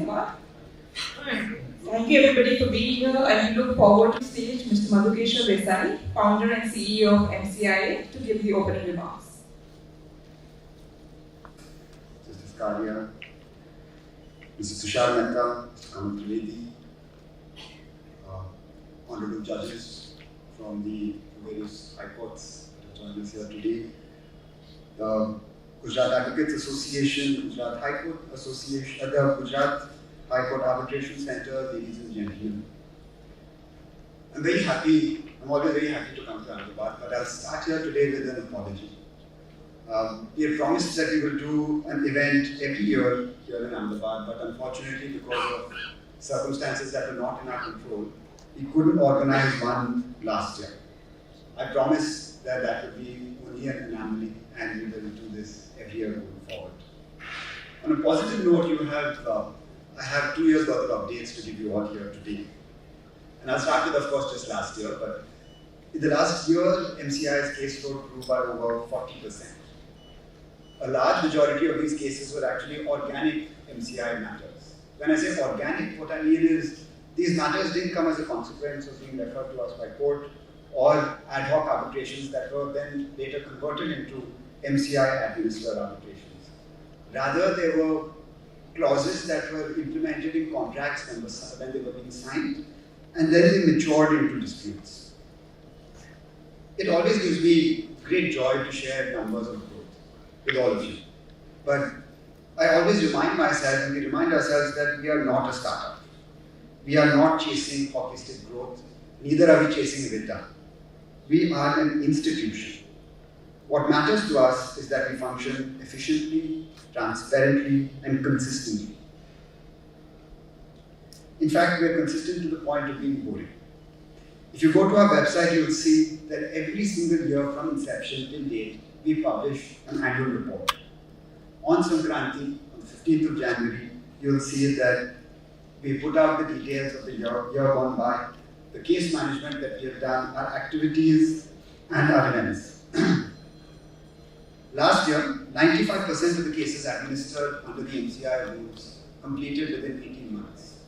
Ahmedabad. Thank you everybody for being here, and we look forward to stage Mr. Madhukeshwar Desai, founder and CEO of MCIA, to give the opening remarks. Justice Karia, Mr. Tushar, Mehta, Kamal, Trivedi, honorable judges from the various high courts that have joined us here today, the Gujarat Advocates Association, Gujarat High Court Association, the Gujarat High Court Arbitration Center, ladies and gentlemen. I'm very happy, I'm always very happy to come to Ahmedabad, but I'll start here today with an apology. We had promised that we will do an event every year here in Ahmedabad, but unfortunately, because of circumstances that were not in our control, we couldn't organize one last year. I promise that that will be only an anomaly, and we will do this every year going forward. On a positive note, I have 2 years worth of updates to give you all here today. And I'll start with, of course, just last year, but in the last year, MCIA's caseload grew by over 40%. A large majority of these cases were actually organic MCI matters. When I say organic, what I mean is these matters didn't come as a consequence of being referred to us by court or ad hoc arbitrations that were then later converted into MCI administered arbitrations. Rather, there were clauses that were implemented in contracts when they were being signed, and then they matured into disputes. It always gives me great joy to share numbers of growth with all of you. But I always remind myself, and we remind ourselves, that we are not a startup. We are not chasing hockey stick growth, neither are we chasing EBITDA. We are an institution. What matters to us is that we function efficiently, transparently, and consistently. In fact, we are consistent to the point of being boring. If you go to our website, you will see that every single year from inception till date, we publish an annual report. On Sankranti, on the 15th of January, you will see that we put out the details of the year gone by, the case management that we have done, our activities, and our events. Last year, 95% of the cases administered under the MCIA rules completed within 18 months.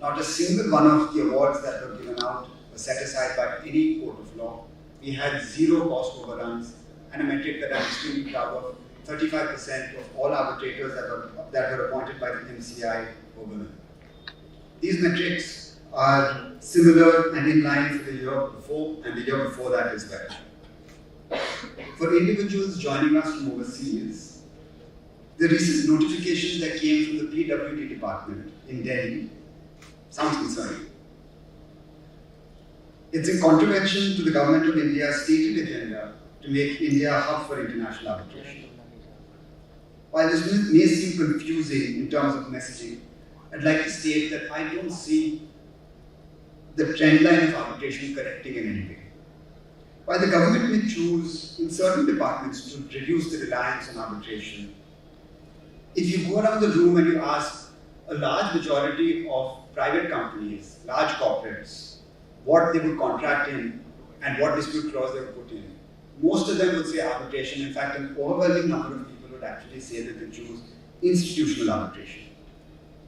Not a single one of the awards that were given out was set aside by any court of law. We had zero cost overruns, and a metric that I'm extremely proud of, 35% of all arbitrators that were appointed by the MCI were women. These metrics are similar and in line for the year before and the year before that as well. For individuals joining us from overseas, the recent notification that came from the PWD department in Delhi sounds concerning. It's in contravention to the Government of India's stated agenda to make India a hub for international arbitration. While this may seem confusing in terms of messaging, I'd like to state that I don't see the trend line of arbitration correcting in any way. While the government may choose in certain departments to reduce the reliance on arbitration, if you go around the room and you ask a large majority of private companies, large corporates, what they would contract in and what dispute clause they would put in, most of them would say arbitration. In fact, an overwhelming number of people would actually say that they choose institutional arbitration.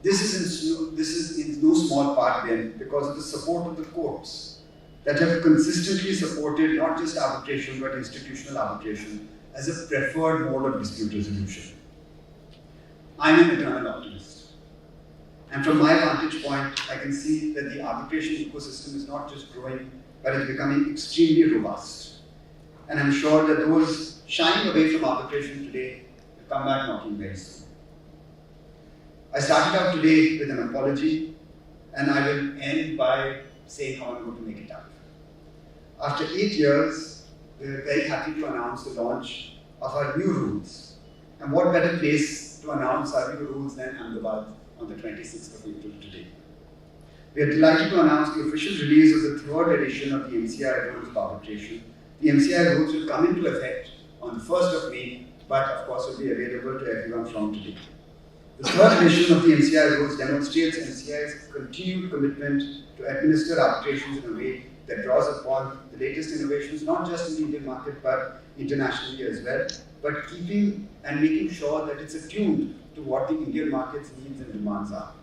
This is in no small part then because of the support of the courts that have consistently supported not just arbitration but institutional arbitration as a preferred mode of dispute resolution. I'm an eternal optimist. And from my vantage point, I can see that the arbitration ecosystem is not just growing, but it's becoming extremely robust. And I'm sure that those shying away from arbitration today will come back knocking very soon. I started out today with an apology, and I will end by saying how I'm going to make it up. After 8 years, we're very happy to announce the launch of our new rules. And what better place to announce our new rules than Ahmedabad on the 26th of April today. We are delighted to announce the official release of the third edition of the MCIA Rules of Arbitration. The MCIA rules will come into effect on the 1st of May, but of course will be available to everyone from today. The third edition of the MCIA rules demonstrates MCIA's continued commitment to administer arbitrations in a way that draws upon the latest innovations, not just in the Indian market, but internationally as well, but keeping and making sure that it's attuned to what the Indian market's needs and demands are.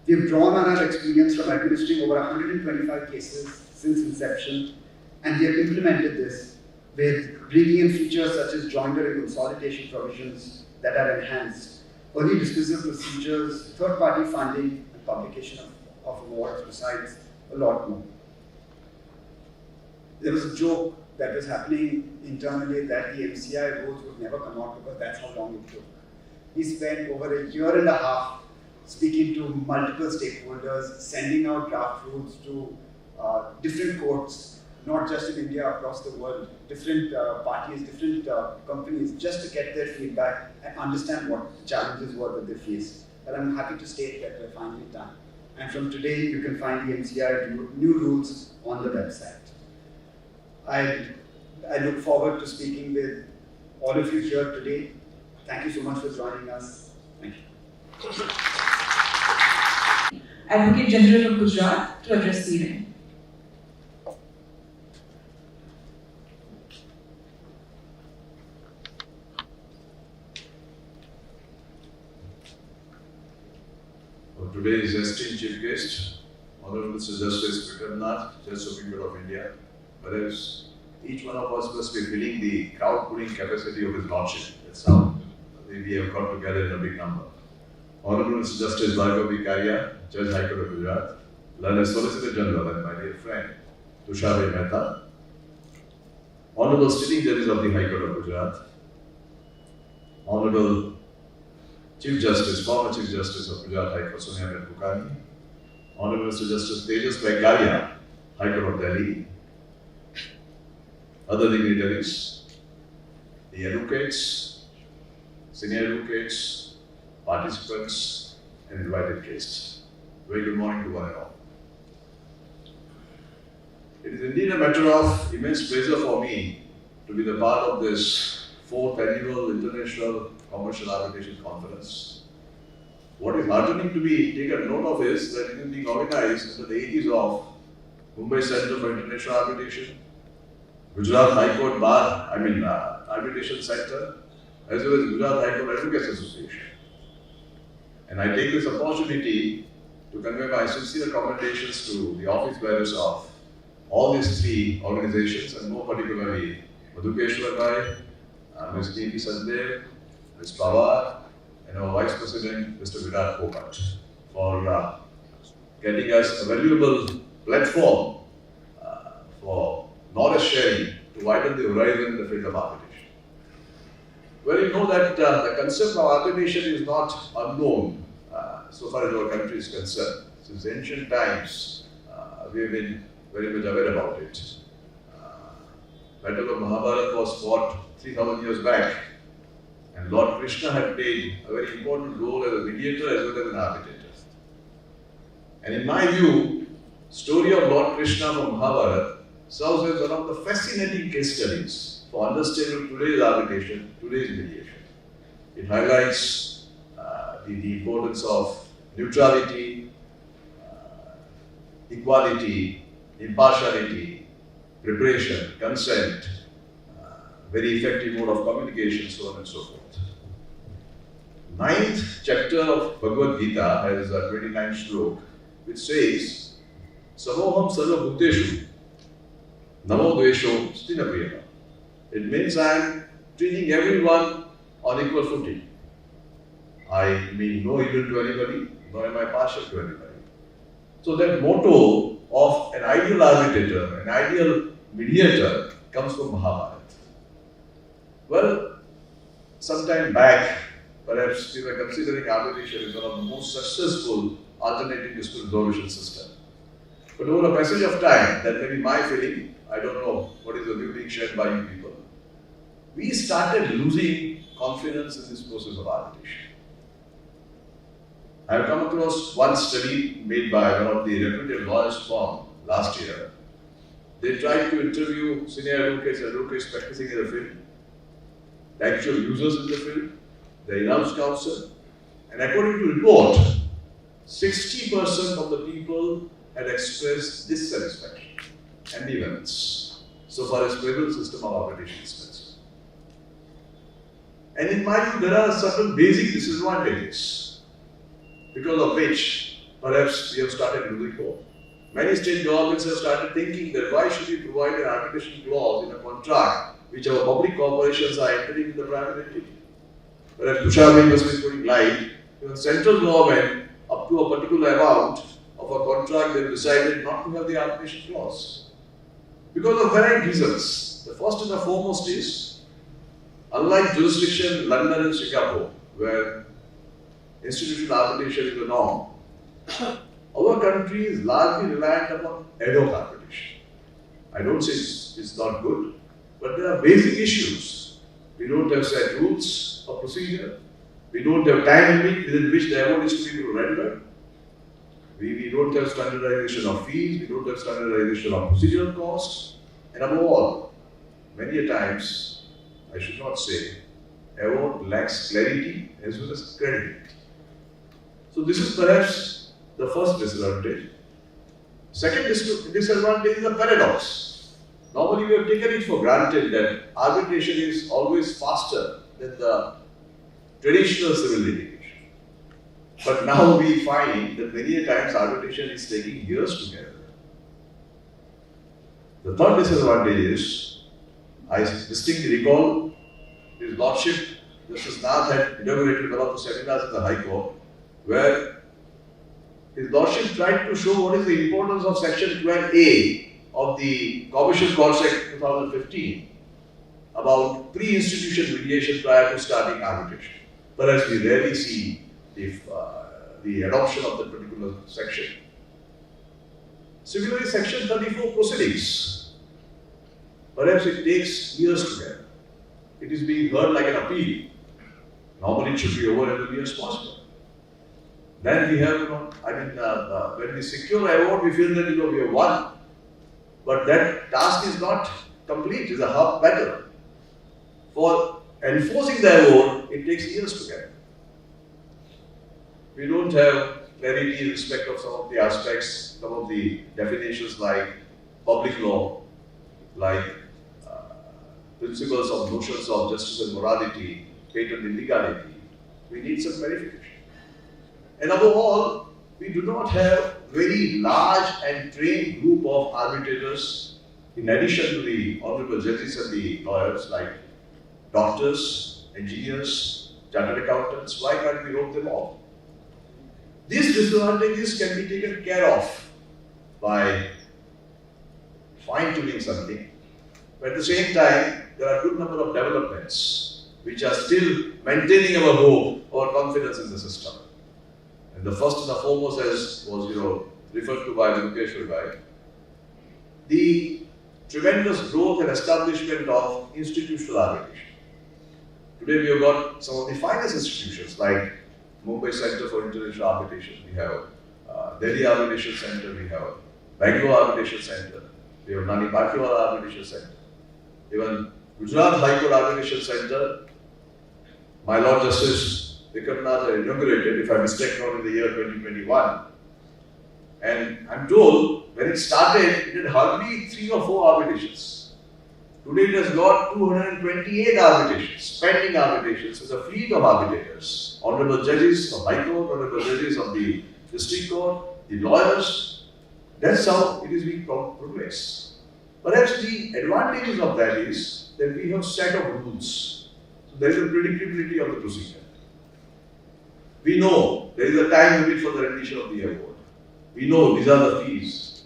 We have drawn on our experience from administering over 125 cases since inception, and we have implemented this with bringing in features such as joinder and consolidation provisions that are enhanced, early dismissal procedures, third-party funding, and publication of awards, besides a lot more. There was a joke that was happening internally that the MCIA rules would never come out because that's how long it took. We spent over a year and a half speaking to multiple stakeholders, sending out draft rules to different courts, not just in India, across the world, different parties, different companies, just to get their feedback and understand what the challenges were that they faced. And I'm happy to state that we're finally done. And from today, you can find the MCIA new rules on the website. I look forward to speaking with all of you here today. Thank you so much for joining us. Thank you. Advocate General of Gujarat to address the event. Today's esteemed chief guest, Honorable Mr. Justice Vikram Nath, Judge Supreme Court of India. Whereas each one of us must be feeling the crowd-pulling capacity of his lordship. That's how we have got together in a big number. Honorable Mr. Justice Bhargav Karia, Judge High Court of Gujarat. Learned Solicitor General and my dear friend Tushar Mehta. Honorable sitting judges of the High Court of Gujarat. Honorable Chief Justice, former Chief Justice of Gujarat High Court, Sonia Bukani. Honorable Mr. Justice Tejas Karia, High Court of Delhi. Other dignitaries, the advocates, senior advocates, participants, and invited guests. Very good morning to one and all. It is indeed a matter of immense pleasure for me to be the part of this 4th Annual International Commercial Arbitration Conference. What is heartening to be taken note of is that it is being organized under the aegis of Mumbai Center for International Arbitration, Gujarat High Court Arbitration Center, as well as Gujarat High Court Advocates Association. And I take this opportunity to convey my sincere commendations to the office bearers of all these 3 organizations, and more particularly Madhukeshwar Bhai, Ms. T.P. Saddev, Ms. Pawar, and our Vice President, Mr. Virat Popat, for getting us a valuable platform for knowledge sharing to widen the horizon in the field of arbitration. Well, you know that the concept of arbitration is not unknown so far as our country is concerned. Since ancient times, we have been very much aware about it. Battle of Mahabharata was fought 3,000 years back, and Lord Krishna had played a very important role as a mediator as well as an arbitrator. And in my view, story of Lord Krishna from Mahabharata serves as one of the fascinating case studies for understanding today's arbitration, today's mediation. It highlights the importance of neutrality, equality, impartiality, preparation, consent, very effective mode of communication, so on and so forth. 9th chapter of Bhagavad Gita has a 29th shloka, which says, Samoham sarva bhuteshu, namo dvesho sthina priyana. It means I am treating everyone on equal footing. I mean no evil to anybody, nor am I partial to anybody. So that motto of an ideal arbitrator, an ideal mediator, comes from Mahabharata. Well, some time back, perhaps we were considering arbitration as one of the most successful alternative dispute resolution system. But over a passage of time, that may be my feeling, I don't know what is the view being shared by you people, we started losing confidence in this process of arbitration. I have come across one study made by one of the reputed lawyers firm last year. They tried to interview senior advocates practicing in the field, the actual users in the field, the in-house counsel, and according to report, 60% of the people had expressed dissatisfaction, ambivalence, so far as present system of arbitration is concerned. And in my view, there are certain basic disadvantages because of which perhaps we have started losing hope. Many state governments have started thinking that why should we provide an arbitration clause in a contract which our public corporations are entering in the private entity. Perhaps Tushar must be putting light, even central government up to a particular amount of a contract they have decided not to have the arbitration clause. Because of varied reasons. The first and the foremost is, unlike jurisdiction London and Singapore, where institutional arbitration is the norm, our country is largely reliant upon ad hoc arbitration. I don't say it's not good, but there are basic issues. We don't have set rules of procedure. We don't have time limit within which the award is to be rendered. We don't have standardization of fees. We don't have standardization of procedural costs. And above all, many a times, I should not say, award lacks clarity as well as credibility. So this is perhaps the first disadvantage. Second disadvantage is a paradox. Normally we have taken it for granted that arbitration is always faster than the traditional civil litigation. But now we find that many a times arbitration is taking years together. The third disadvantage is, I distinctly recall His Lordship, Justice Nath had inaugurated one of the seminars in the High Court, where His Lordship tried to show what is the importance of Section 12A of the Commercial Courts Act 2015 about pre-institution mediation prior to starting arbitration. Perhaps we rarely see the adoption of that particular section. Similarly, Section 34 proceedings. Perhaps it takes years to get. It is being heard like an appeal. Normally it should be over as early as possible. Then we have, when we secure an award, we feel that we have won. But that task is not complete, it's a half battle. For enforcing the award, it takes years to get. We don't have clarity in respect of some of the aspects, some of the definitions like public law, like principles of notions of justice and morality, patent illegality. We need some clarification. And above all, we do not have very large and trained group of arbitrators in addition to the honorable judges and the lawyers like doctors, engineers, chartered accountants. Why can't we rope them all? These disadvantages can be taken care of by fine-tuning something. But at the same time, there are a good number of developments which are still maintaining our hope or confidence in the system. And the first and the foremost, as was referred to by Vikram, the tremendous growth and establishment of institutional arbitration. Today we have got some of the finest institutions like Mumbai Center for International Arbitration, we have Delhi Arbitration Center, we have Bangalore Arbitration Center, we have Nani Pathiwala Arbitration Center, even Gujarat High Court Arbitration Center, my Lord Justice Vikram had inaugurated, if I mistake not, in the year 2021. And I'm told when it started, it had hardly 3 or 4 arbitrations. Today it has got 228 arbitrations, pending arbitrations, with a fleet of arbitrators, honorable judges of High Court, honorable judges of the District Court, the lawyers. That's how it is being progressed. Perhaps the advantages of that is that we have set of rules. So there is a predictability of the procedure. We know there is a time limit for the rendition of the award. We know these are the fees.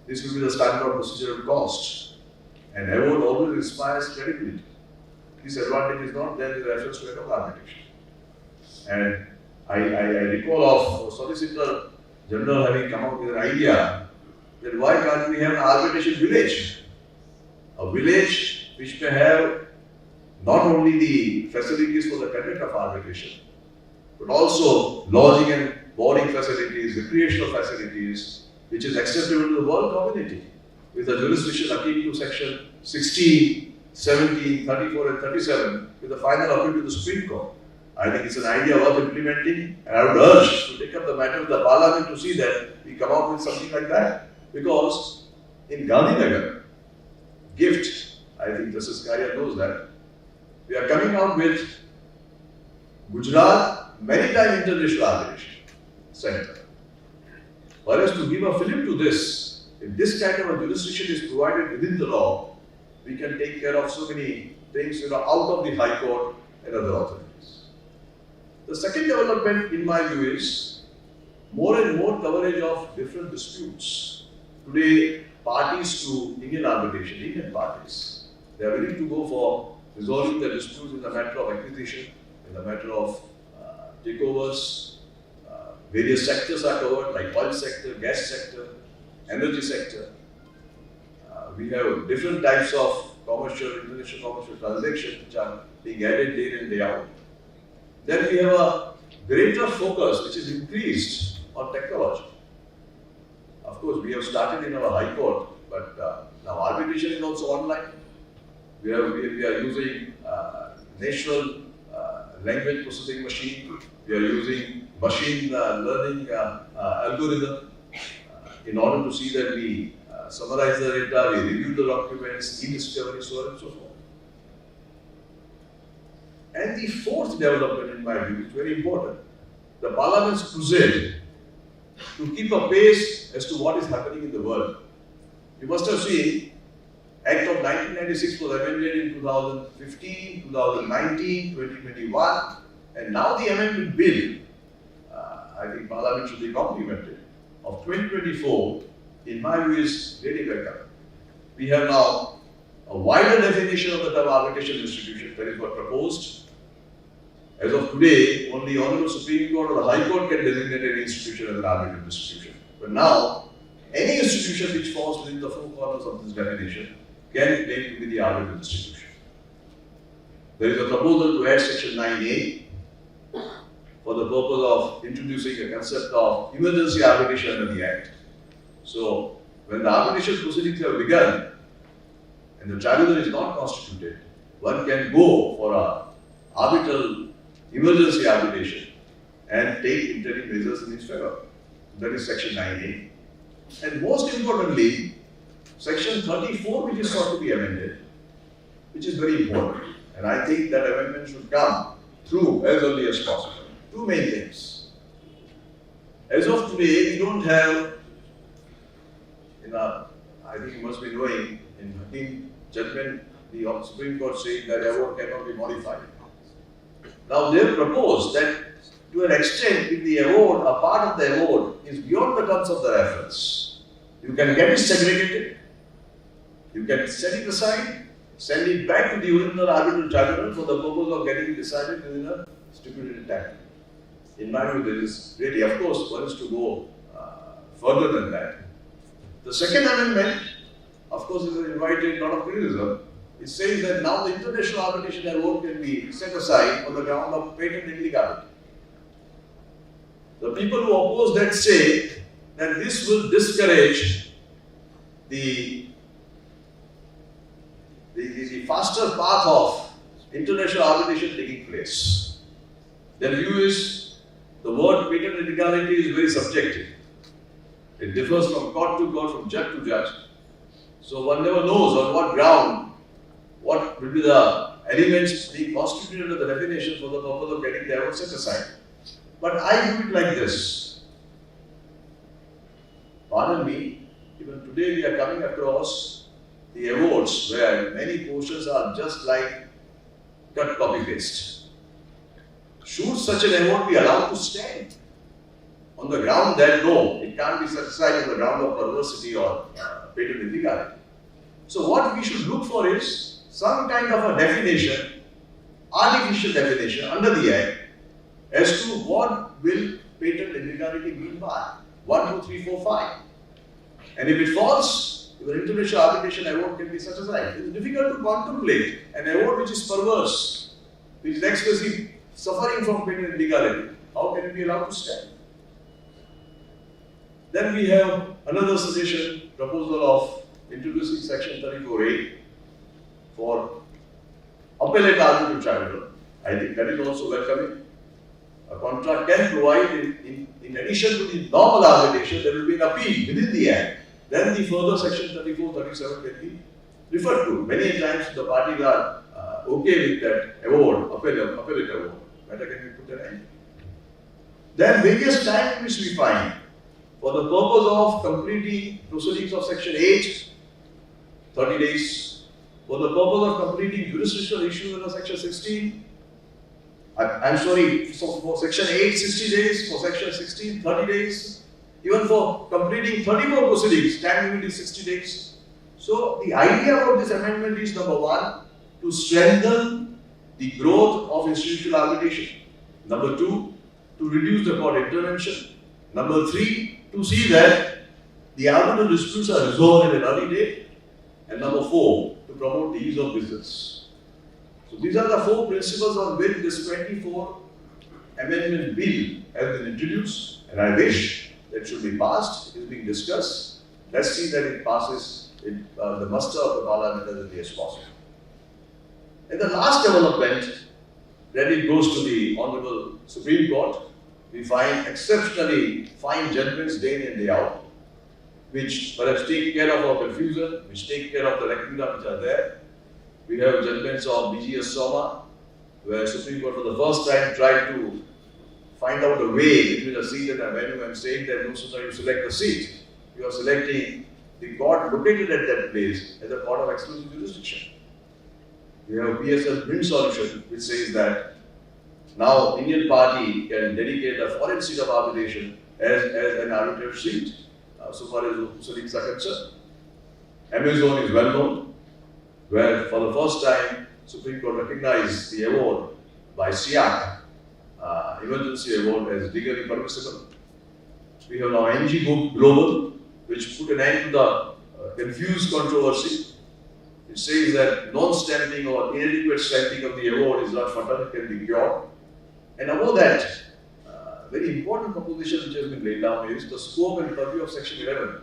This will be the standard procedural cost. And award always inspires credibility. This advantage is not there in reference to arbitration. And I recall of our Solicitor General having come up with an idea that why can't we have an arbitration village? A village which may have not only the facilities for the conduct of arbitration, but also lodging and boarding facilities, recreational facilities, which is acceptable to the world community, with a jurisdiction akin to Section 16, 17, 34 and 37, with a final appeal to the Supreme Court. I think it's an idea worth implementing, and I would urge to take up the matter of the Parliament to see that we come out with something like that. Because in Gandhinagar, gift, I think Justice Karia knows that, we are coming out with Gujarat Maritime International Arbitration Center. For us to give a fillip to this, if this kind of a jurisdiction is provided within the law, we can take care of so many things, out of the High Court and other authorities. The second development, in my view, is more and more coverage of different disputes. Today, parties to Indian arbitration, Indian parties, they are willing to go for resolving the disputes in the matter of acquisition, in the matter of takeovers. Various sectors are covered, like oil sector, gas sector, energy sector. We have different types of international commercial transactions which are being added day in, day out. Then we have a greater focus which is increased on technology. Of course, we have started in our High Court, but now arbitration is also online. We are using national language processing machine. We are using machine learning algorithm in order to see that we summarize the data, we review the documents, e-discovery, so on and so forth. And the fourth development, in my view, is very important. The Parliament's crusade to keep a pace as to what is happening in the world. You must have seen, Act of 1996 was amended in 2015, 2019, 2021, and now the amendment bill, I think Parliament should be complimented, of 2024, in my view, is really welcome. We have now a wider definition of the term arbitration institution. That is what proposed. As of today, only Honorable Supreme Court or the High Court can designate any institution as an arbitral institution. But now, any institution which falls within the four corners of this definition can claim to be the arbitral institution. There is a proposal to add section 9A for the purpose of introducing a concept of emergency arbitration under the Act. So, when the arbitration proceedings have begun and the tribunal is not constituted, one can go for an arbitral emergency arbitration and take interim measures in its favor. That is section 9A. And most importantly, section 34, which is sought to be amended, which is very important. And I think that amendment should come through as early as possible. Two main things. As of today, we don't have, I think you must be knowing, in Hakim judgment, the Supreme Court said that award cannot be modified. Now they have proposed that to an extent, if the award, a part of the award is beyond the terms of the reference, you can get it segregated, you can set it aside, send it back to the original arbitral tribunal for the purpose of getting it decided within a stipulated time. In my view, there is really, of course, one is to go further than that. The second amendment, of course, is invited a lot of criticism. It says that now the international arbitration award can be set aside on the ground of patent illegality. The people who oppose that say that this will discourage the faster path of international arbitration taking place. Their view is the word patent illegality is very subjective. It differs from court to court, from judge to judge. So one never knows on what ground, what will be the elements being constituted under the definition for the purpose of getting the award set aside. But I view it like this. Pardon me, even today we are coming across the awards where many portions are just like cut, copy, paste. Should such an award be allowed to stand on the ground that no, it can't be set aside on the ground of perversity or patent illegality? So what we should look for is some kind of a definition, artificial definition under the Act as to what will patent illegality mean by 1, 2, 3, 4, 5. And if it falls, your international arbitration award can be set aside. It is difficult to contemplate an award which is perverse, which is expressly suffering from patent illegality. How can it be allowed to stand? Then we have another suggestion, proposal of introducing section 34A for appellate arbitral tribunal. I think that is also welcoming. A contract can provide, in addition to the normal arbitration, there will be an appeal within the Act. Then the further section 34, 37 can be referred to. Many times the parties are okay with that award, appellate award. Matter can be put an end. Then various times which we find For the purpose of completing proceedings of Section 8, 30 days. For the purpose of completing jurisdictional issues under Section 16, so for Section 8, 60 days, for Section 16, 30 days, even for completing 30 more proceedings, time limit is 60 days. So the idea of this amendment is number one, to strengthen the growth of institutional arbitration. Number two, to reduce the court intervention. Number three, to see that the arbitral disputes are resolved at an early date. And number four, to promote the ease of business. So these are the four principles on which this 24 amendment bill has been introduced, and I wish that should be passed. It is being discussed. Let's see that it passes the muster of the Parliament as early as possible. And the last development, that it goes to the Honorable Supreme Court. We find exceptionally fine judgments day in and day out, which perhaps take care of our confusion, which take care of the lacuna which are there. We have judgments of BGS Soma, where Supreme Court for the first time tried to find out a way between a seat and a venue and saying that no sooner you select a seat, you are selecting the court located at that place as a court of exclusive jurisdiction. We have PSL Print Solution, which says that now Indian party can dedicate a foreign seat of arbitration as an arbitrage seat, so far as Muslim concerned. Amazon is well known, where for the first time Supreme Court recognized the award by SIAC, emergency award, as legally permissible. We have now NG Global, which put an end to the confused controversy. It says that non-stamping or inadequate stamping of the award is not fatal, it can be cured. And above that, very important proposition which has been laid down is the scope and purview of Section 11.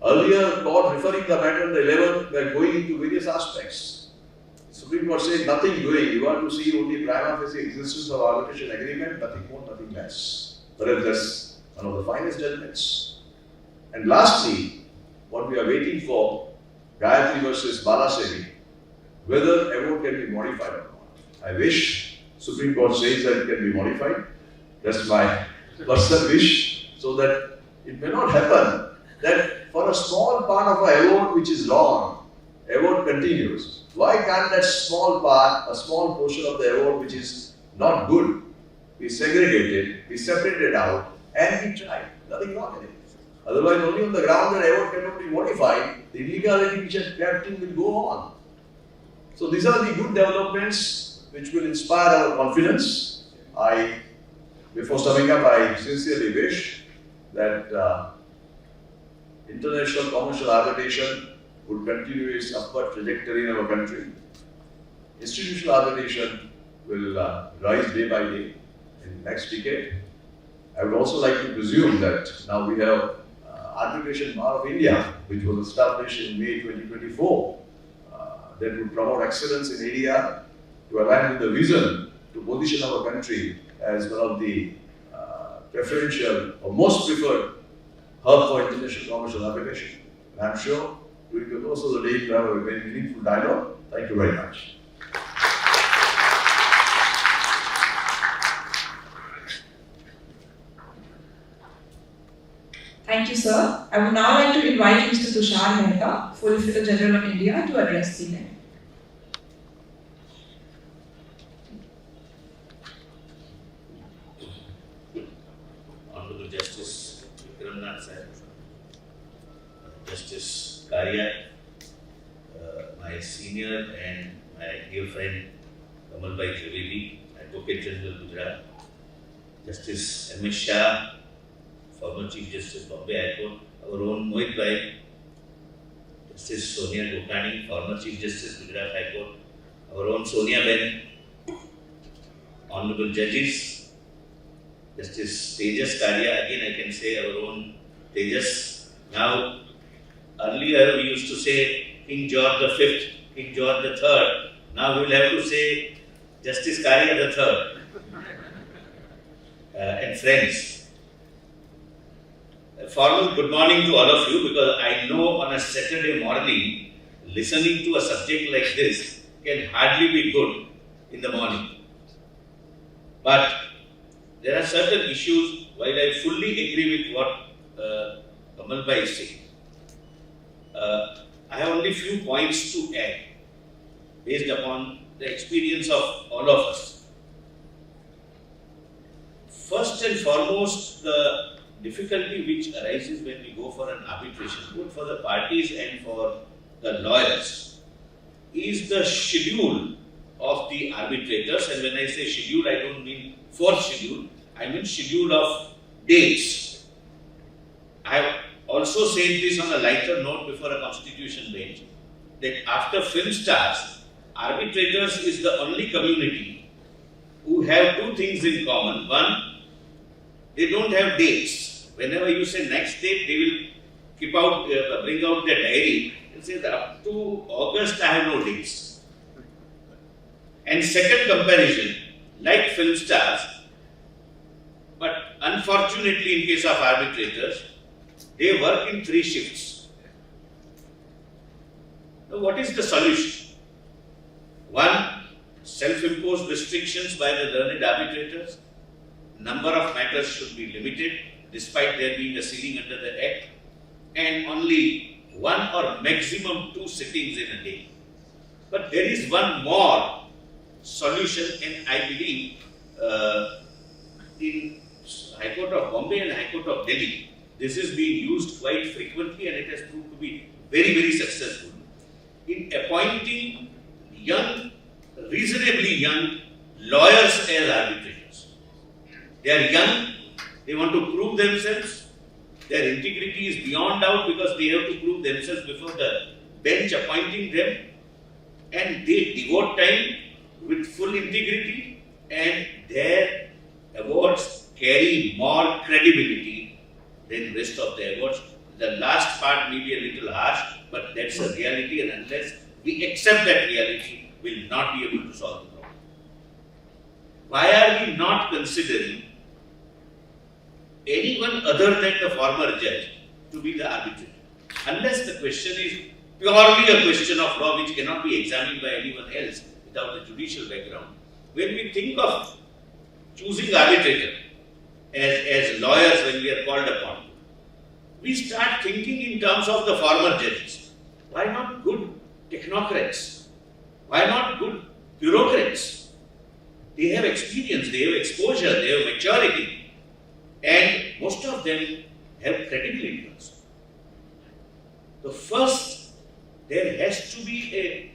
Earlier, court referring the matter in the 11th were going into various aspects. The Supreme Court said nothing doing. You want to see only prima facie existence of arbitration agreement, nothing more, nothing less. Perhaps that's one of the finest judgments. And lastly, what we are waiting for, Gayatri versus Balaseri, whether award can be modified or not. I wish Supreme Court says that it can be modified. That's my personal wish, so that it may not happen that for a small part of an award which is wrong, award continues. Why can't that small part, a small portion of the award which is not good, be segregated, be separated out, and be tried? Nothing wrong in it. Otherwise, only on the ground that award cannot be modified, the illegality which has crept in will go on. So these are the good developments which will inspire our confidence. Before summing up, I sincerely wish that international commercial arbitration would continue its upward trajectory in our country. Institutional arbitration will rise day by day in the next decade. I would also like to presume that now we have Arbitration Bar of India, which was established in May 2024, that would promote excellence in ADR to align with the vision to position our country as one of the preferential or most preferred hub for international commercial arbitration. And I'm sure during the course of the day we'll have a very meaningful dialogue. Thank you very much. Thank you, sir. I would now like to invite Mr. Tushar Mehta, Solicitor General of India, to address the event. Honorable Justice Vikram, Nath, Justice Karia, my senior and my dear friend Kamal Trivedi, Advocate General Gujarat, Justice MCIA, former Chief Justice Bombay High Court, our own Mohit Bhai, Justice Sonia Gokani, former Chief Justice Gujarat High Court, our own Sonia Ben, Honorable Judges, Justice Tejas Karia, again I can say our own Tejas. Now, earlier we used to say King George V, King George III. Now we will have to say Justice Karia III. And friends, a formal good morning to all of you, because I know on a Saturday morning, listening to a subject like this can hardly be good in the morning. But there are certain issues, while I fully agree with what Kamal bhai said, I have only few points to add based upon the experience of all of us. First and foremost, the difficulty which arises when we go for an arbitration, both for the parties and for the lawyers, is the schedule of the arbitrators. And when I say schedule, I don't mean force schedule, I mean schedule of dates. I have also said this on a lighter note before a constitution bench, that after film stars, arbitrators is the only community who have two things in common. One, they don't have dates. Whenever you say next date, they will bring out their diary and say that up to August I have no dates. And second comparison, like film stars, but unfortunately in case of arbitrators, they work in 3 shifts. Now what is the solution? One, self-imposed restrictions by the learned arbitrators. Number of matters should be limited despite there being a ceiling under the Act, and only 1 or maximum 2 sittings in a day. But there is one more solution, and I believe in High Court of Bombay and High Court of Delhi, this is being used quite frequently and it has proved to be very, very successful in appointing young, reasonably young lawyers as arbitrators. They are young, they want to prove themselves, their integrity is beyond doubt because they have to prove themselves before the bench appointing them, and they devote time with full integrity, and their awards carry more credibility than rest of the awards. The last part may be a little harsh, but that's a reality, and unless we accept that reality, we will not be able to solve the problem. Why are we not considering anyone other than the former judge to be the arbitrator? Unless the question is purely a question of law which cannot be examined by anyone else without a judicial background. When we think of choosing arbitrator as lawyers when we are called upon, we start thinking in terms of the former judges. Why not good technocrats? Why not good bureaucrats? They have experience, they have exposure, they have maturity, and most of them have credibility also. The first, there has to be a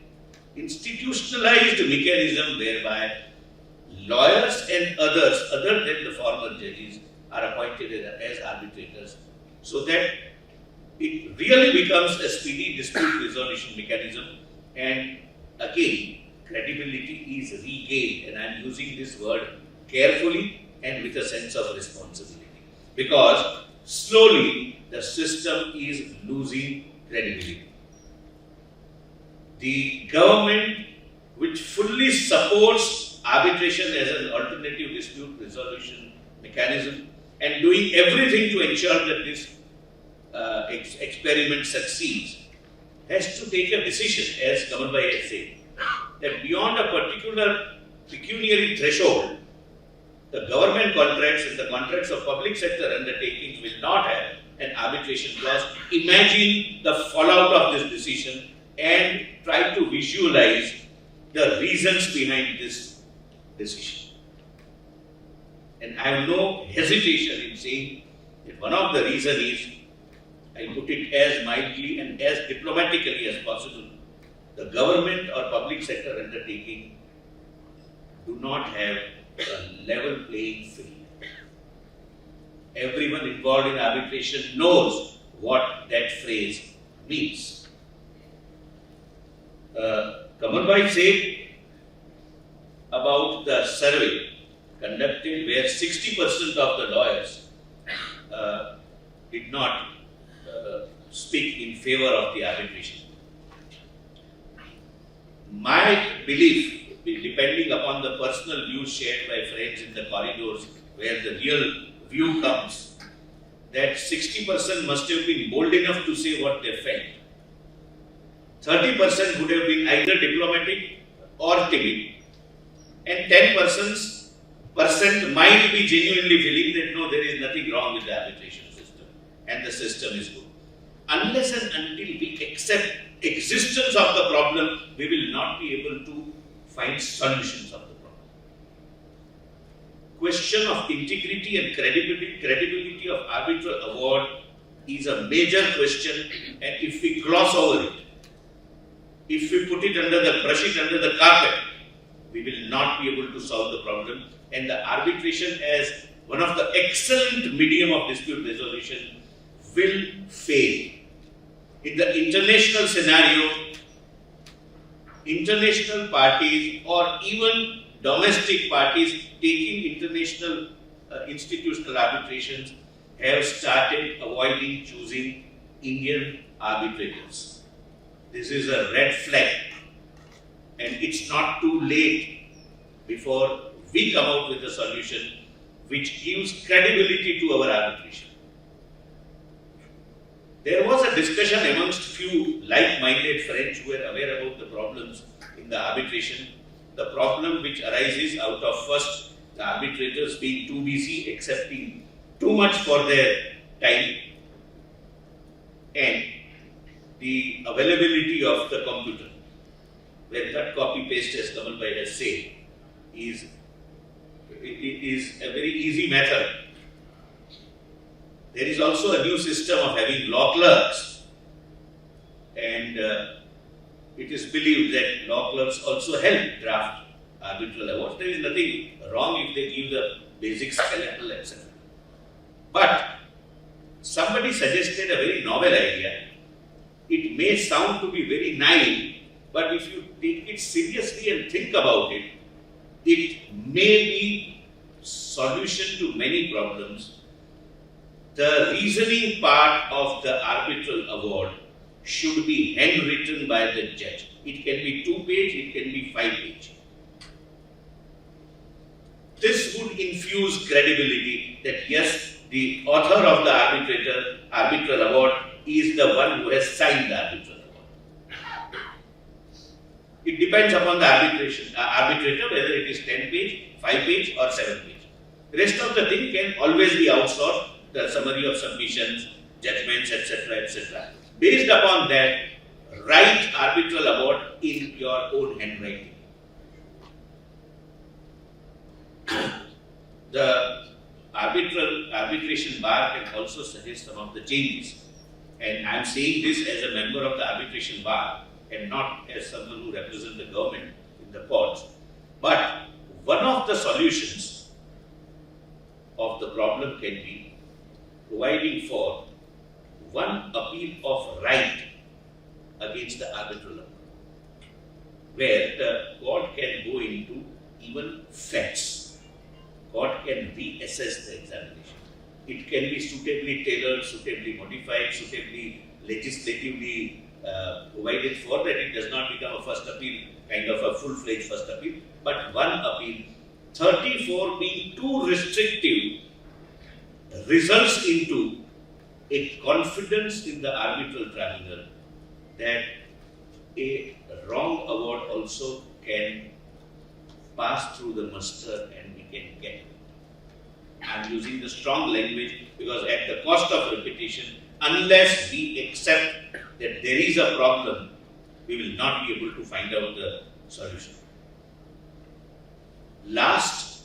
institutionalized mechanism whereby lawyers and others other than the former judges are appointed as arbitrators, so that it really becomes a speedy dispute resolution mechanism, and again credibility is regained, and I am using this word carefully and with a sense of responsibility, because slowly the system is losing credibility. The government, which fully supports arbitration as an alternative dispute resolution mechanism and doing everything to ensure that this experiment succeeds, has to take a decision, as Kamal bhai has said, that beyond a particular pecuniary threshold, the government contracts and the contracts of public sector undertakings will not have an arbitration clause. Imagine the fallout of this decision and try to visualize the reasons behind this decision. And I have no hesitation in saying that one of the reasons is, I put it as mildly and as diplomatically as possible, the government or public sector undertaking do not have a level playing field. Everyone involved in arbitration knows what that phrase means. Kamal bhai said about the survey conducted where 60% of the lawyers did not speak in favor of the arbitration. My belief, depending upon the personal views shared by friends in the corridors where the real view comes, that 60% must have been bold enough to say what they felt. 30% would have been either diplomatic or timid, and 10% might be genuinely feeling that no, there is nothing wrong with the arbitration system, and the system is good. Unless and until we accept existence of the problem, we will not be able to find solutions of the problem. Question of integrity and credibility of arbitral award is a major question, and if we gloss over it, if we put it under the brush it under the carpet, we will not be able to solve the problem. And the arbitration as one of the excellent medium of dispute resolution will fail. In the international scenario, international parties or even domestic parties taking international institutional arbitrations have started avoiding choosing Indian arbitrators. This is a red flag, and it's not too late before we come out with a solution which gives credibility to our arbitration. There was a discussion amongst few like-minded friends who were aware about the problems in the arbitration. The problem which arises out of first, the arbitrators being too busy, accepting too much for their time, and the availability of the computer, where that copy-paste, as Kamal has said, is a very easy method. There is also a new system of having law clerks, and it is believed that law clerks also help draft arbitral awards. There is nothing wrong if they give the basic skeletal, etc. But somebody suggested a very novel idea. It may sound to be very naive, but if you take it seriously and think about it, it may be solution to many problems. The reasoning part of the arbitral award should be handwritten by the judge. It can be 2-page, it can be 5-page. This would infuse credibility that yes, the author of the arbitral award is the one who has signed the arbitral award. It depends upon the arbitrator whether it is 10-page, 5-page or 7-page. Rest of the thing can always be outsourced, the summary of submissions, judgments, etc., etc. Based upon that, write arbitral award in your own handwriting. The arbitration bar can also suggest some of the changes. And I am saying this as a member of the arbitration bar and not as someone who represents the government in the courts. But one of the solutions of the problem can be providing for one appeal of right against the arbitral award, where the court can go into even facts. Court can reassess the examination. It can be suitably tailored, suitably modified, suitably legislatively provided for, that it does not become a first appeal, kind of a full-fledged first appeal, but one appeal. 34 being too restrictive results into a confidence in the arbitral tribunal that a wrong award also can pass through the muster and we can get it. I am using the strong language because at the cost of repetition, unless we accept that there is a problem, we will not be able to find out the solution. Last,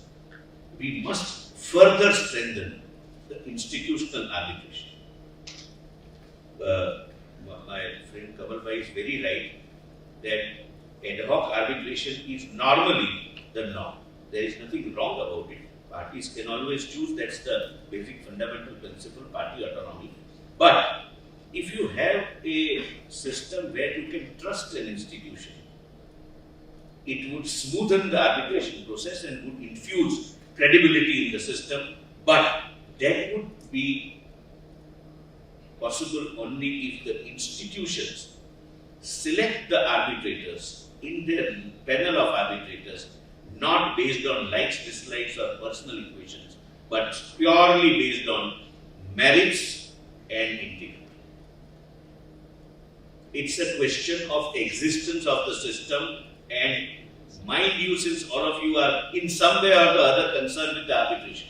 we must further strengthen the institutional arbitration. My friend Kamal is very right that ad hoc arbitration is normally the norm. There is nothing wrong about it. Parties can always choose, that's the basic fundamental principle, party autonomy. But if you have a system where you can trust an institution, it would smoothen the arbitration process and would infuse credibility in the system, but that would be possible only if the institutions select the arbitrators in their panel of arbitrators, not based on likes, dislikes or personal equations, but purely based on merits and integrity. It's a question of existence of the system, and mind you, since all of you are in some way or the other concerned with the arbitration,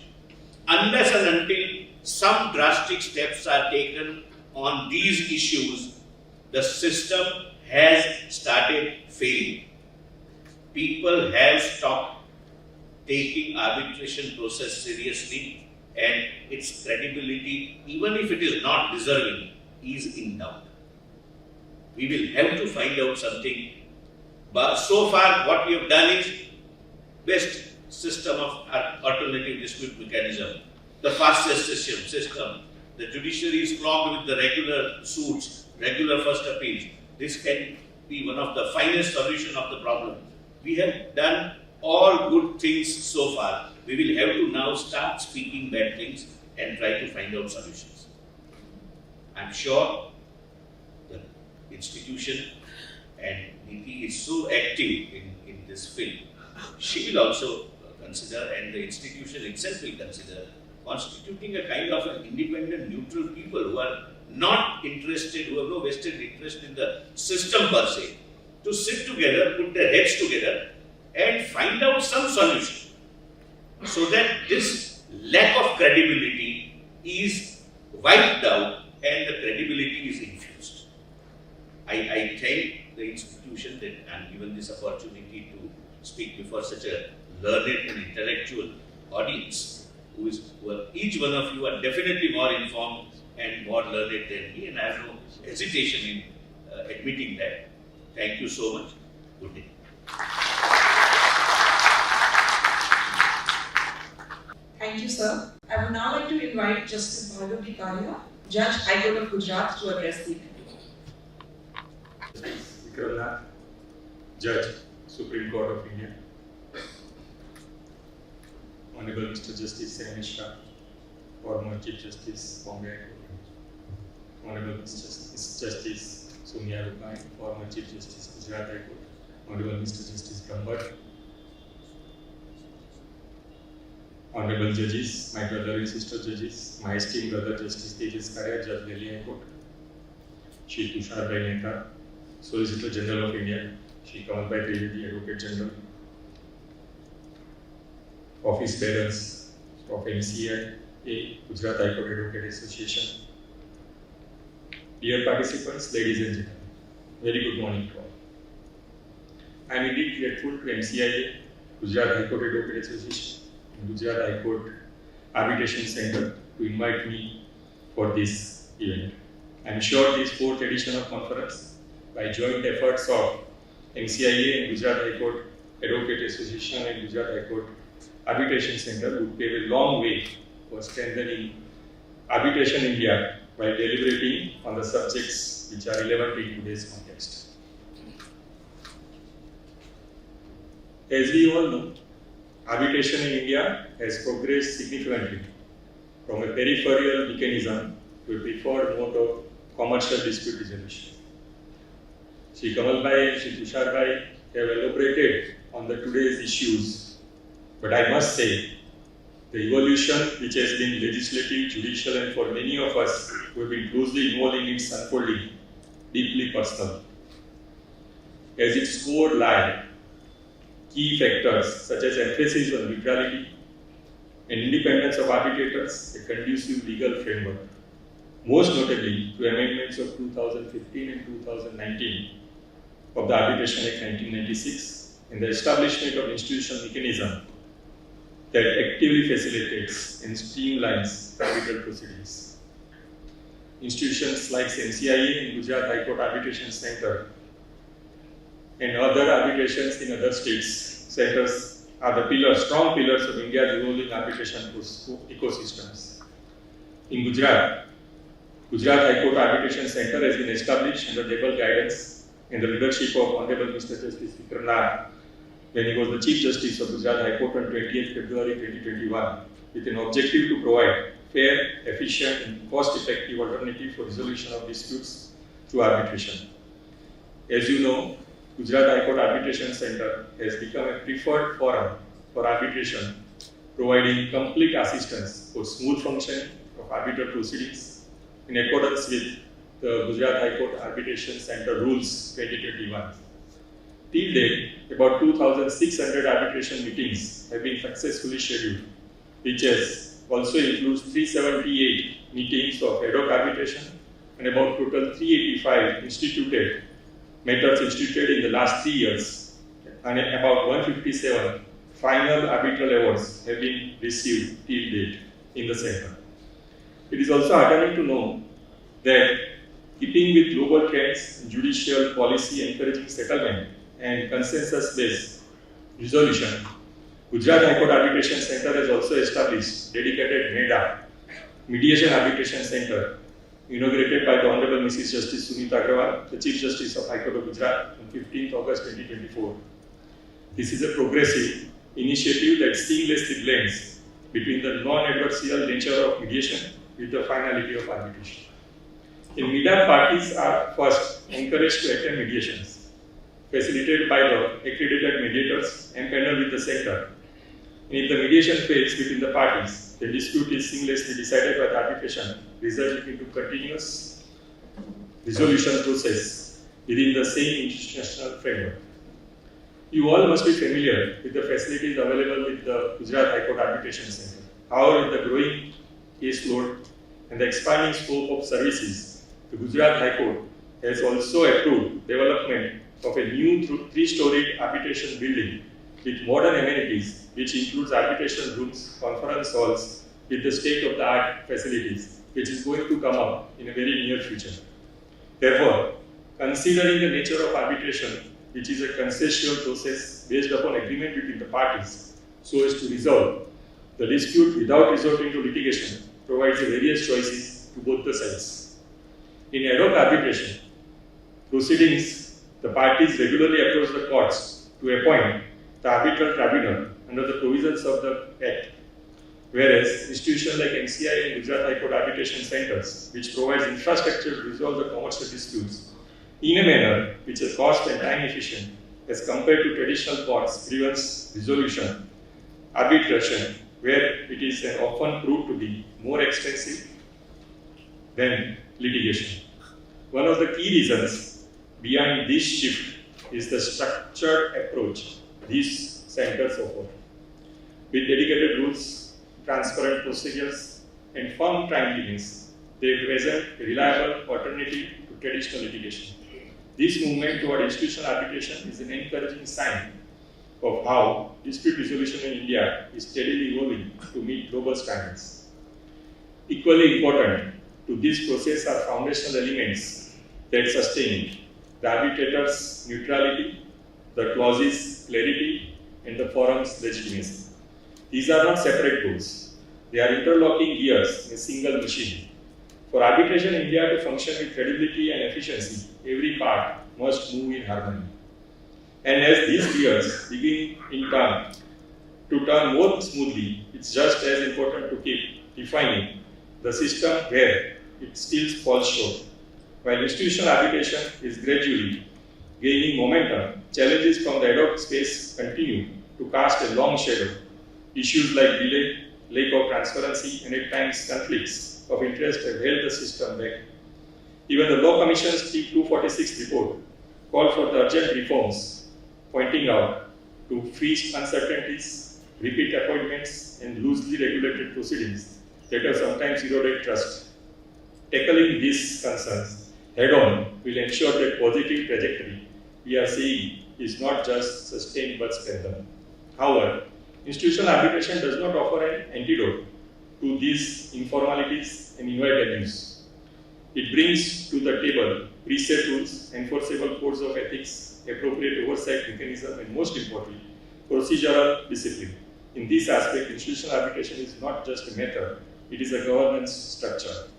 unless and until some drastic steps are taken on these issues, the system has started failing. People have stopped taking arbitration process seriously, and its credibility, even if it is not deserving, is in doubt. We will have to find out something. But so far, what we have done is best system of alternative dispute mechanism, the fastest system. The judiciary is clogged with the regular suits, regular first appeals. This can be one of the finest solutions of the problem. We have done all good things so far. We will have to now start speaking bad things and try to find out solutions. I am sure the institution and Niti is so active in this field. She will also consider, and the institution itself will consider, constituting a kind of an independent, neutral people who are not interested, who have no vested interest in the system per se, to sit together, put their heads together and find out some solution so that this lack of credibility is wiped out and the credibility is infused. I thank the institution that I'm given this opportunity to speak before such a learned and intellectual audience, each one of you are definitely more informed and more learned than me, and I have no hesitation in admitting that. Thank you so much. Good day. Thank you, sir. I would now like to invite Justice Bhargav Karia, Judge High Court of Gujarat, to address the event. Vikram, Nath, Judge, Supreme Court of India. Honorable Mr. Justice Mehta, former Chief Justice, Bombay High Court. Honorable Mr. Justice Sonia Rupai, former Chief Justice, Gujarat High Court. Honorable Mr. Justice Kamal. Honorable Judges, my brother and sister judges, my esteemed brother Justice Karia, Judge Delhi High Court. Shri Tushar Mehta, Solicitor General of India. Shri Kamal Trivedi, Advocate General. Office bearers of MCIA, Gujarat High Court Advocate Association. Dear participants, ladies and gentlemen, very good morning to all. I am indeed grateful to MCIA, Gujarat High Court Advocate Association, and Gujarat High Court Arbitration Center to invite me for this event. I am sure this 4th edition of conference, by joint efforts of MCIA and Gujarat High Court Advocate Association and Gujarat High Court Arbitration Center, would pave a long way for strengthening arbitration in India while deliberating on the subjects which are relevant in today's context. As we all know, arbitration in India has progressed significantly from a peripheral mechanism to a preferred mode of commercial dispute resolution. Shri Kamal and Shri Tushar have elaborated on the today's issues, but I must say, the evolution which has been legislative, judicial, and for many of us who have been closely involved in its unfolding, deeply personal. As its core lie key factors such as emphasis on neutrality and independence of arbitrators, a conducive legal framework, most notably to amendments of 2015 and 2019 of the Arbitration Act 1996 and the establishment of institutional mechanism that actively facilitates and streamlines arbitral proceedings. Institutions like MCIA and Gujarat High Court Arbitration Center and other arbitrations in other states centers are the pillars, strong pillars of India's evolving arbitration ecosystems. In Gujarat, Gujarat High Court Arbitration Center has been established under the able guidance and the leadership of Hon'ble Mr. Justice Vikram when he was the Chief Justice of Gujarat High Court on 28th February 2021, with an objective to provide fair, efficient, and cost-effective alternative for resolution of disputes through arbitration. As you know, Gujarat High Court Arbitration Center has become a preferred forum for arbitration, providing complete assistance for smooth functioning of arbitral proceedings in accordance with the Gujarat High Court Arbitration Center Rules 2021. Till date, about 2,600 arbitration meetings have been successfully scheduled, which has also includes 378 meetings of ad hoc arbitration and about total 385 matters instituted in the last 3 years, and about 157 final arbitral awards have been received till date in the center. It is also heartening to know that, keeping with global trends in judicial policy encouraging settlement and consensus-based resolution, Gujarat High Court Arbitration Center has also established dedicated Mehta, Mediation Arbitration Center, inaugurated by the Hon'ble Mrs. Justice Sunita Agrawal, the Chief Justice of High Court of Gujarat, on 15th August 2024. This is a progressive initiative that seamlessly blends between the non-adversarial nature of mediation with the finality of arbitration. In MEDA, parties are first encouraged to attend mediations, facilitated by the accredited mediators and panel with the center. And if the mediation fails between the parties, the dispute is seamlessly decided by the arbitration, resulting into continuous resolution process within the same institutional framework. You all must be familiar with the facilities available with the Gujarat High Court Arbitration Center. However, with the growing caseload and the expanding scope of services, the Gujarat High Court has also approved development of a new 3-storied arbitration building with modern amenities, which includes arbitration rooms, conference halls, with the state-of-the-art facilities, which is going to come up in a very near future. Therefore, considering the nature of arbitration, which is a consensual process based upon agreement between the parties, so as to resolve the dispute without resorting to litigation, provides various choices to both the sides. In ad hoc arbitration proceedings, the parties regularly approach the courts to appoint the arbitral tribunal under the provisions of the Act, whereas institutions like MCIA and Gujarat High Court Arbitration Centers, which provides infrastructure to resolve the commercial disputes in a manner which is cost and time efficient as compared to traditional courts, grievance resolution, arbitration, where it is often proved to be more expensive than litigation. One of the key reasons behind this shift is the structured approach these centers offer. With dedicated rules, transparent procedures, and firm time limits, they present a reliable alternative to traditional litigation. This movement toward institutional arbitration is an encouraging sign of how dispute resolution in India is steadily evolving to meet global standards. Equally important to this process are foundational elements that sustain it: the arbitrator's neutrality, the clause's clarity, and the forum's legitimacy. These are not separate goals. They are interlocking gears in a single machine. For arbitration in India to function with credibility and efficiency, every part must move in harmony. And as these gears begin to turn more smoothly, it's just as important to keep defining the system where it still falls short. While institutional arbitration is gradually gaining momentum, challenges from the ad hoc space continue to cast a long shadow. Issues like delay, lack of transparency, and at times conflicts of interest have held the system back. Even the Law Commission's T246 report called for the urgent reforms, pointing out to freeze uncertainties, repeat appointments, and loosely regulated proceedings that have sometimes eroded trust. Tackling these concerns head-on will ensure that positive trajectory we are seeing is not just sustained but strengthened. However, institutional arbitration does not offer an antidote to these informalities and invited abuse. It brings to the table preset rules, enforceable codes of ethics, appropriate oversight mechanism, and most importantly, procedural discipline. In this aspect, institutional arbitration is not just a method, it is a governance structure.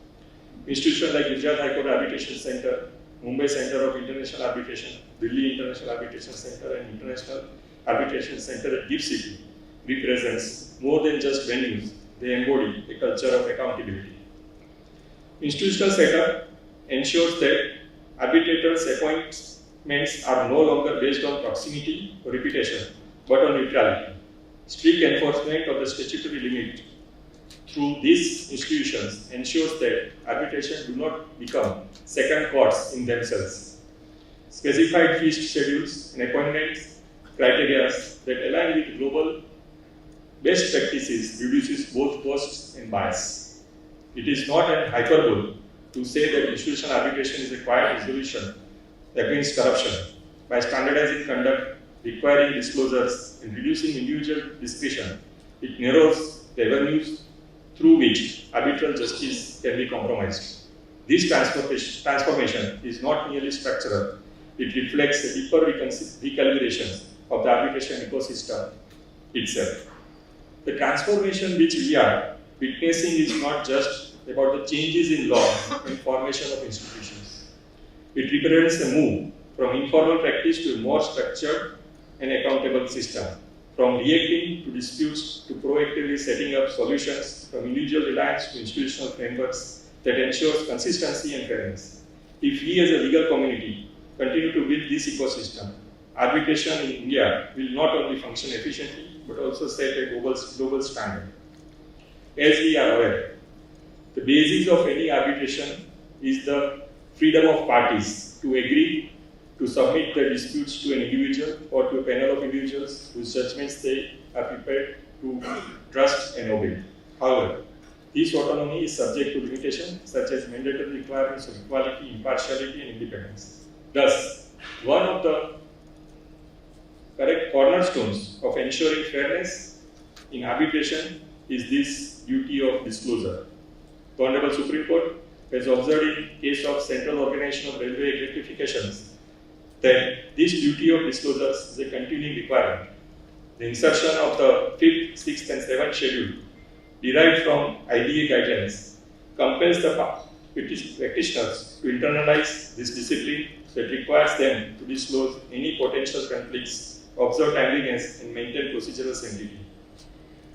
Institutions like Gujarat High Court Arbitration Center, Mumbai Center of International Arbitration, Delhi International Arbitration Center, and International Arbitration Center at GIFT City represents more than just venues, they embody a culture of accountability. Institutional setup ensures that arbitrators' appointments are no longer based on proximity or reputation, but on neutrality. Strict enforcement of the statutory limit through these institutions ensures that arbitration do not become second courts in themselves. Specified fee schedules and appointments criteria that align with global best practices reduces both costs and bias. It is not an hyperbole to say that institutional arbitration is a quiet resolution against corruption. By standardizing conduct, requiring disclosures, and reducing individual discretion, it narrows the avenues through which arbitral justice can be compromised. This transformation is not merely structural, it reflects a deeper recalibration of the arbitration ecosystem itself. The transformation which we are witnessing is not just about the changes in law and formation of institutions. It represents a move from informal practice to a more structured and accountable system, from reacting to disputes to proactively setting up solutions, from individual reliance to institutional frameworks that ensures consistency and fairness. If we as a legal community continue to build this ecosystem, arbitration in India will not only function efficiently but also set a global standard. As we are aware, the basis of any arbitration is the freedom of parties to agree to submit their disputes to an individual or to a panel of individuals whose judgments they are prepared to trust and obey. However, this autonomy is subject to limitations such as mandatory requirements of equality, impartiality, and independence. Thus, one of the correct cornerstones of ensuring fairness in arbitration is this duty of disclosure. The Hon'ble Supreme Court has observed in case of Central Organization of Railway Electrifications that this duty of disclosures is a continuing requirement. The insertion of the 5th, 6th, and 7th schedule derived from IDA guidelines compels the practitioners to internalize this discipline, so it requires them to disclose any potential conflicts, observe timeliness, and maintain procedural sanctity.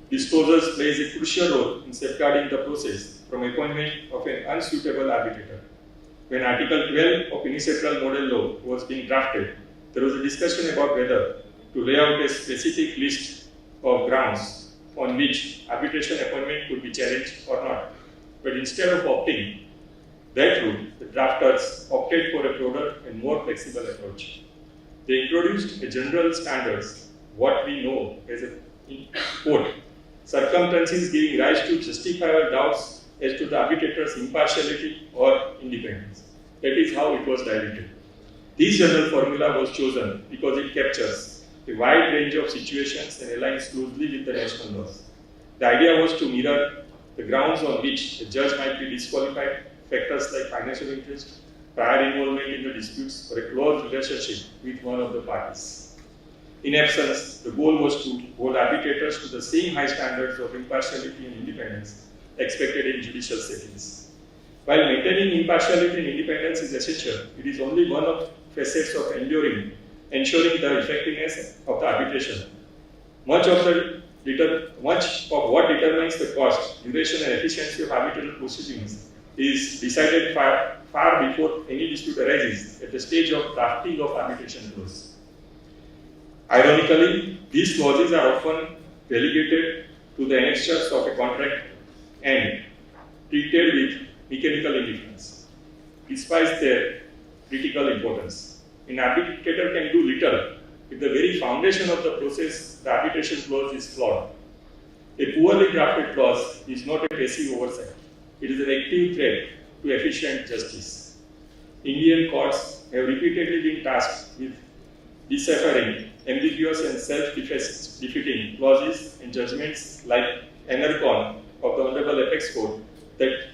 Disclosures plays a crucial role in safeguarding the process from appointment of an unsuitable arbitrator. When Article 12 of Unilateral Model Law was being drafted, there was a discussion about whether to lay out a specific list of grounds on which arbitration appointment could be challenged or not. But instead of opting that route, the drafters opted for a broader and more flexible approach. They introduced a general standards, what we know as a quote, circumstances giving rise to justifiable doubts as to the arbitrator's impartiality or independence. That is how it was diluted. This general formula was chosen because it captures a wide range of situations and aligns closely with the national laws. The idea was to mirror the grounds on which a judge might be disqualified, factors like financial interest, prior involvement in the disputes, or a close relationship with one of the parties. In essence, the goal was to hold arbitrators to the same high standards of impartiality and independence expected in judicial settings. While maintaining impartiality and independence is essential, it is only one of facets of ensuring the effectiveness of the arbitration. Much of what determines the cost, duration, and efficiency of arbitral proceedings is decided far before any dispute arises at the stage of drafting of arbitration clause. Ironically, these clauses are often relegated to the annexures of a contract and treated with mechanical indifference, despite their critical importance. An arbitrator can do little if the very foundation of the process, the arbitration clause, is flawed. A poorly drafted clause is not a passive oversight. It is an active threat to efficient justice. Indian courts have repeatedly been tasked with deciphering ambiguous and self-defeating clauses and judgments like Enercon of the Honorable Apex Court that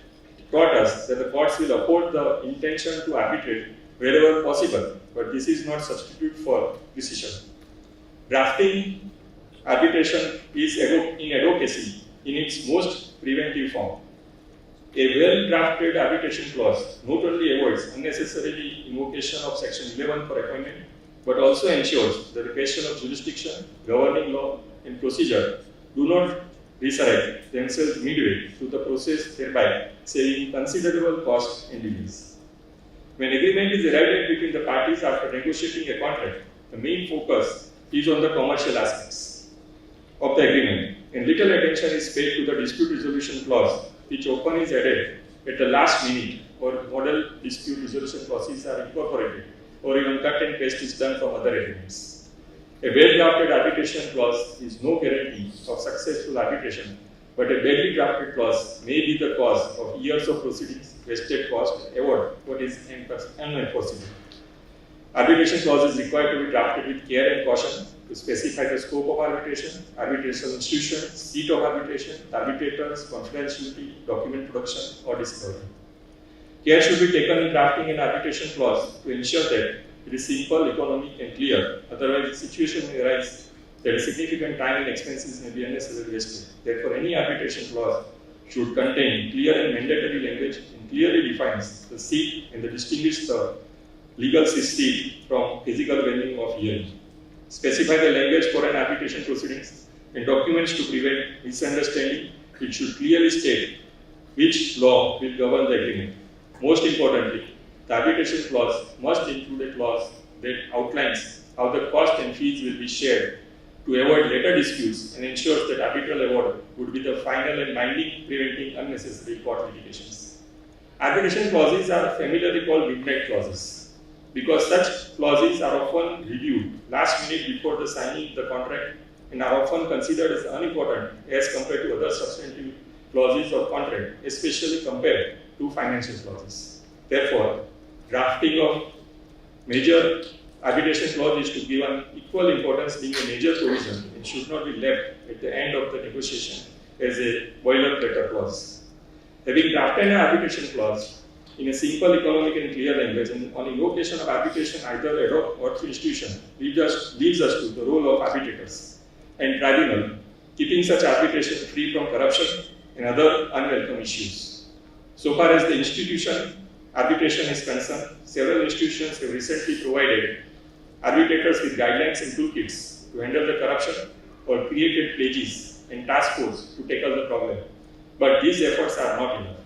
taught us that the courts will uphold the intention to arbitrate wherever possible, but this is not substitute for decision. Drafting arbitration is in advocacy in its most preventive form. A well-drafted arbitration clause not only avoids unnecessarily invocation of Section 11 for appointment, but also ensures that the question of jurisdiction, governing law, and procedure do not resurrect themselves midway through the process, thereby saving considerable cost and delays. When agreement is arrived at between the parties after negotiating a contract, the main focus is on the commercial aspects of the agreement, and little attention is paid to the dispute resolution clause, which often is added at the last minute, or model dispute resolution clauses are incorporated, or even cut and paste is done from other agreements. A well-drafted arbitration clause is no guarantee of successful arbitration, but a badly drafted clause may be the cause of years of proceedings, wasted cost, award what is unenforceable. Arbitration clause is required to be drafted with care and caution to specify the scope of arbitration, arbitration institution, seat of arbitration, arbitrators, confidentiality, document production, or discovery. Care should be taken in drafting an arbitration clause to ensure that it is simple, economic, and clear. Otherwise, the situation may arise that a significant time and expenses may be unnecessarily wasted. Therefore, any arbitration clause should contain clear and mandatory language and clearly defines the seat and distinguish the legal seat from physical venue of hearing. Specify the language for an arbitration proceedings and documents to prevent misunderstanding. It should clearly state which law will govern the agreement. Most importantly, the arbitration clause must include a clause that outlines how the cost and fees will be shared to avoid later disputes and ensures that arbitral award would be the final and binding, preventing unnecessary court litigations. Arbitration clauses are familiarly called midnight clauses because such clauses are often reviewed last minute before the signing of the contract and are often considered as unimportant as compared to other substantive clauses of contract, especially compared to financial clauses. Therefore, drafting of major arbitration clause is to give an equal importance being a major provision and should not be left at the end of the negotiation as a boilerplate clause. Having drafted an arbitration clause in a simple, economic and clear language and on invocation of arbitration either ad hoc or through institution leads us to the role of arbitrators and tribunal, keeping such arbitration free from corruption and other unwelcome issues. So far as the institution arbitration is concerned, several institutions have recently provided arbitrators with guidelines and toolkits to handle the corruption or created pledges and task force to tackle the problem. But these efforts are not enough.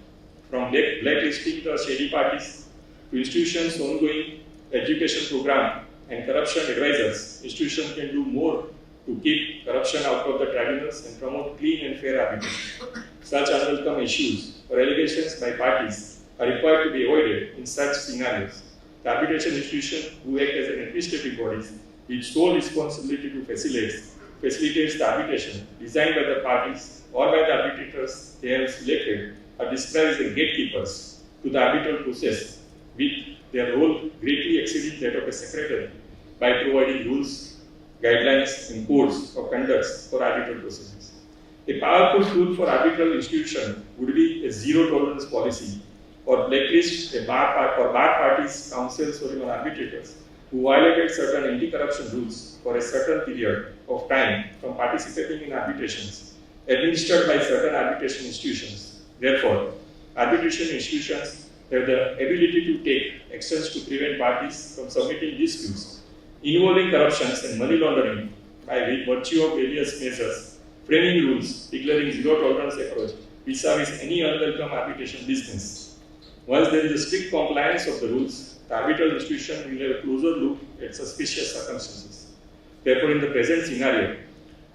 From blacklisting the shady parties to institutions' ongoing education program and corruption advisors, institutions can do more to keep corruption out of the tribunals and promote clean and fair arbitration. Such unwelcome issues or allegations by parties are required to be avoided in such scenarios. The arbitration institution, who act as an administrative body with sole responsibility to facilitates the arbitration designed by the parties or by the arbitrators they have selected, are described as the gatekeepers to the arbitral process, with their role greatly exceeding that of a secretary by providing rules, guidelines, and codes of conduct for arbitral proceedings. A powerful tool for arbitral institution would be a zero tolerance policy or blacklist a bar parties, counsels, or even arbitrators who violated certain anti-corruption rules for a certain period of time from participating in arbitrations administered by certain arbitration institutions. Therefore, arbitration institutions have the ability to take actions to prevent parties from submitting disputes involving corruptions and money laundering by virtue of various measures, framing rules, declaring zero tolerance approach vis-a-vis any unwelcome arbitration business. Once there is a strict compliance of the rules, the arbitral institution will have a closer look at suspicious circumstances. Therefore, in the present scenario,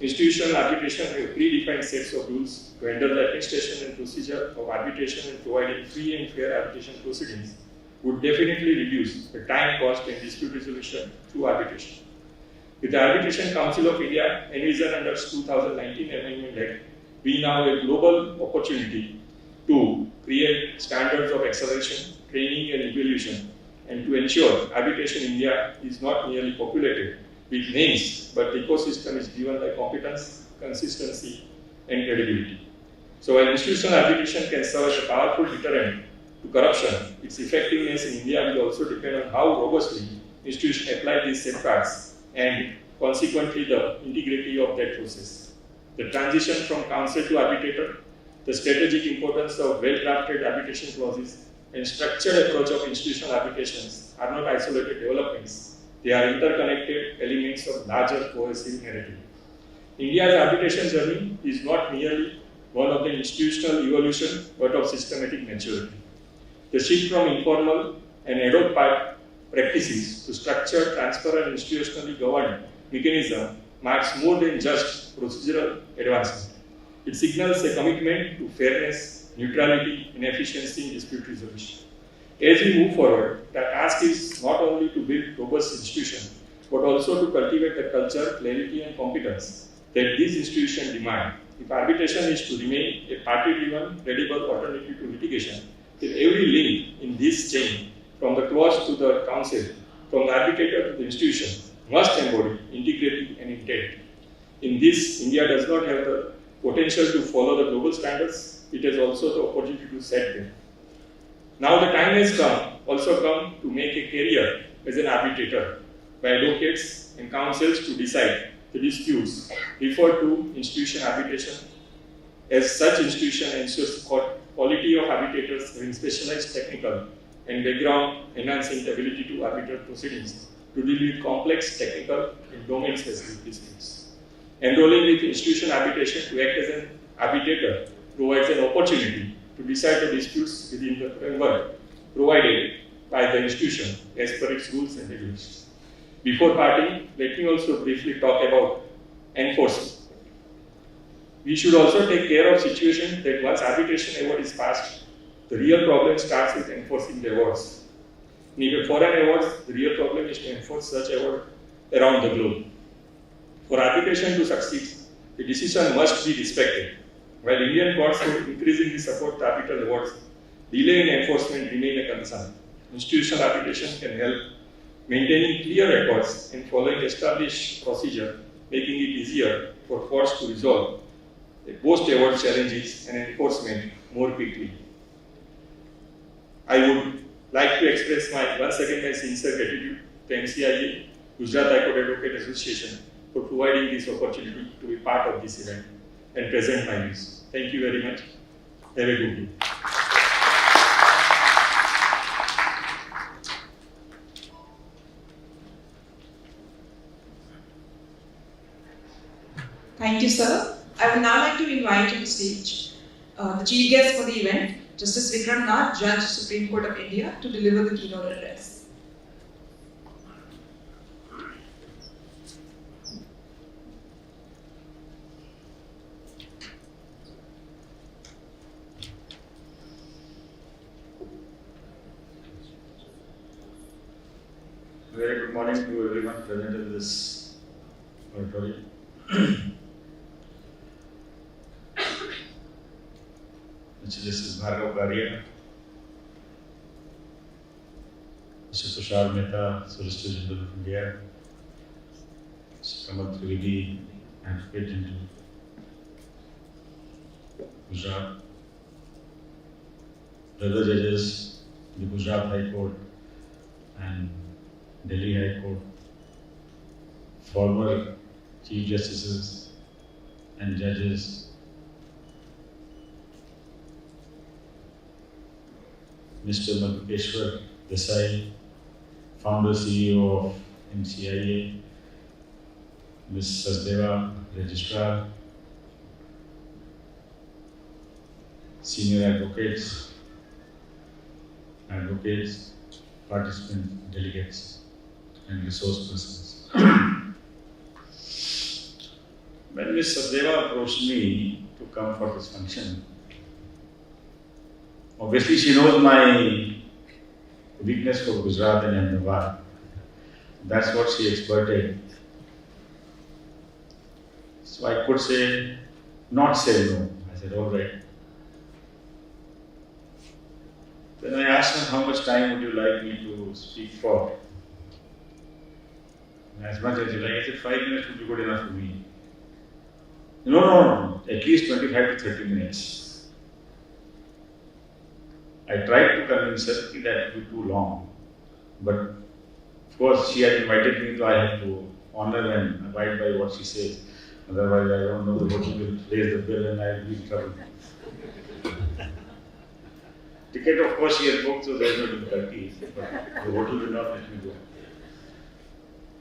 institutional arbitration have predefined sets of rules to handle the administration and procedure of arbitration and providing free and fair arbitration proceedings would definitely reduce the time, cost, and dispute resolution through arbitration. With the Arbitration Council of India envisioned under 2019 Amendment Act, we now have a global opportunity to create standards of acceleration, training, and evaluation, and to ensure arbitration in India is not merely populated with names, but the ecosystem is driven by competence, consistency, and credibility. So while institutional arbitration can serve as a powerful deterrent to corruption, its effectiveness in India will also depend on how robustly institutions apply these safeguards and consequently the integrity of that process. The transition from counsel to arbitrator, the strategic importance of well-drafted arbitration clauses, and structured approach of institutional arbitrations are not isolated developments. They are interconnected elements of larger cohesive narrative. India's arbitration journey is not merely one of the institutional evolution, but of systematic maturity. The shift from informal and ad hoc practices to structured, transparent, and institutionally governed mechanism marks more than just procedural advancement. It signals a commitment to fairness, neutrality, and efficiency in dispute resolution. As we move forward, the task is not only to build robust institutions, but also to cultivate the culture, clarity and competence that these institutions demand. If arbitration is to remain a party-driven, credible alternative to litigation, then every link in this chain, from the clause to the counsel, from the arbitrator to the institution, must embody integrity and intent. In this, India does not have the potential to follow the global standards, it has also the opportunity to set them. Now the time has come to make a career as an arbitrator by advocates and counsels to decide the disputes referred to institution arbitration. As such institution ensures quality of arbitrators having specialized technical and background enhancing the ability to arbitrate proceedings to deal with complex technical and domain-specific disputes. Enrolling with institution arbitration to act as an arbitrator provides an opportunity to decide the disputes within the framework provided by the institution as per its rules and regulations. Before parting, let me also briefly talk about enforcement. We should also take care of situations that once arbitration award is passed, the real problem starts with enforcing the awards. In foreign awards, the real problem is to enforce such award around the globe. For arbitration to succeed, the decision must be respected. While Indian courts would increasingly support the arbitral awards, delay in enforcement remain a concern. Institutional arbitration can help maintaining clear records and following established procedure, making it easier for courts to resolve post-award challenges and enforcement more quickly. I would like to express once again my sincere gratitude to MCIA, Gujarat High Court Advocate Association, for providing this opportunity to be part of this event and present my views. Thank you very much. Have a good day. Thank you, sir. I would now like to invite to the stage the chief guest for the event, Justice Vikram Nath, Judge, Supreme Court of India, to deliver the keynote address. Very good morning to everyone present in this auditorium. This is Bhargav, Karia, Mr. Tushar, Mehta, Solicitor General of India, Mr. Kamal, Trivedi, Advocate General, Gujarat, the other judges, the Gujarat High Court and Delhi High Court, former Chief Justices and judges, Mr. Madhukeshwar Desai, founder CEO of MCIA, Ms. Sasdeva, Registrar, senior advocates, participants, delegates, and resource persons. When Ms. Sasdeva approached me to come for this function, obviously she knows my weakness for Gujarat and Ahmedabad. That's what she exploited. So I could not say no. I said, all right. Then I asked her, how much time would you like me to speak for? And as much as you like, I said, 5 minutes would be good enough for me. No, at least 25 to 30 minutes. I tried to convince her that it would be too long. But of course, she had invited me, so I have to honor and abide by what she says. Otherwise, I don't know, the hotel will raise the bill and I will be in trouble. Ticket, of course, she had booked, so there is no difficulty. But the hotel will not let me go.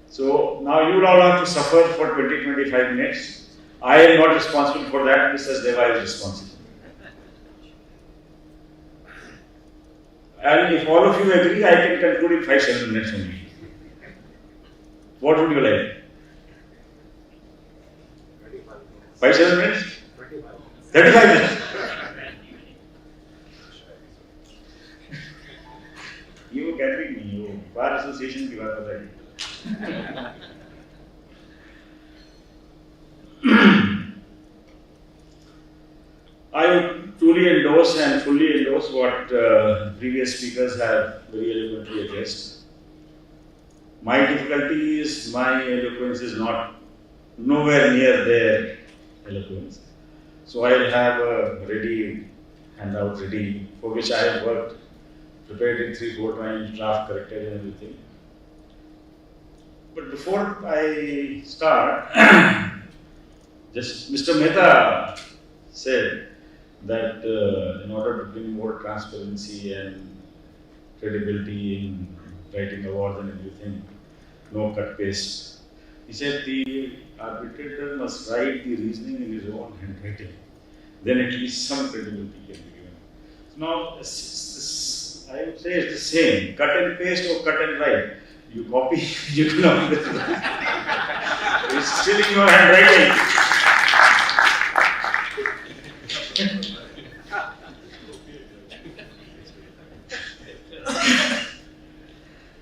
So now you all have to suffer for 20-25 minutes. I am not responsible for that, Mrs. Deva is responsible. And if all of you agree, I can conclude in 5-7 minutes only. What would you like? 5-7 minutes? 35 minutes? You were gathering me, you bar association की बात बता रही. I would truly endorse and fully endorse what previous speakers have very eloquently addressed. My difficulty is my eloquence is not nowhere near their eloquence. So I'll have a ready handout ready for which I have worked, prepared it 3-4 times, draft corrected and everything. But before I start, just Mr. Mehta said that in order to bring more transparency and credibility in writing awards and everything, no cut paste. He said the arbitrator must write the reasoning in his own handwriting. Then at least some credibility can be given. So now, I would say it's the same. Cut and paste or cut and write. You copy, you cannot. It's still in your handwriting.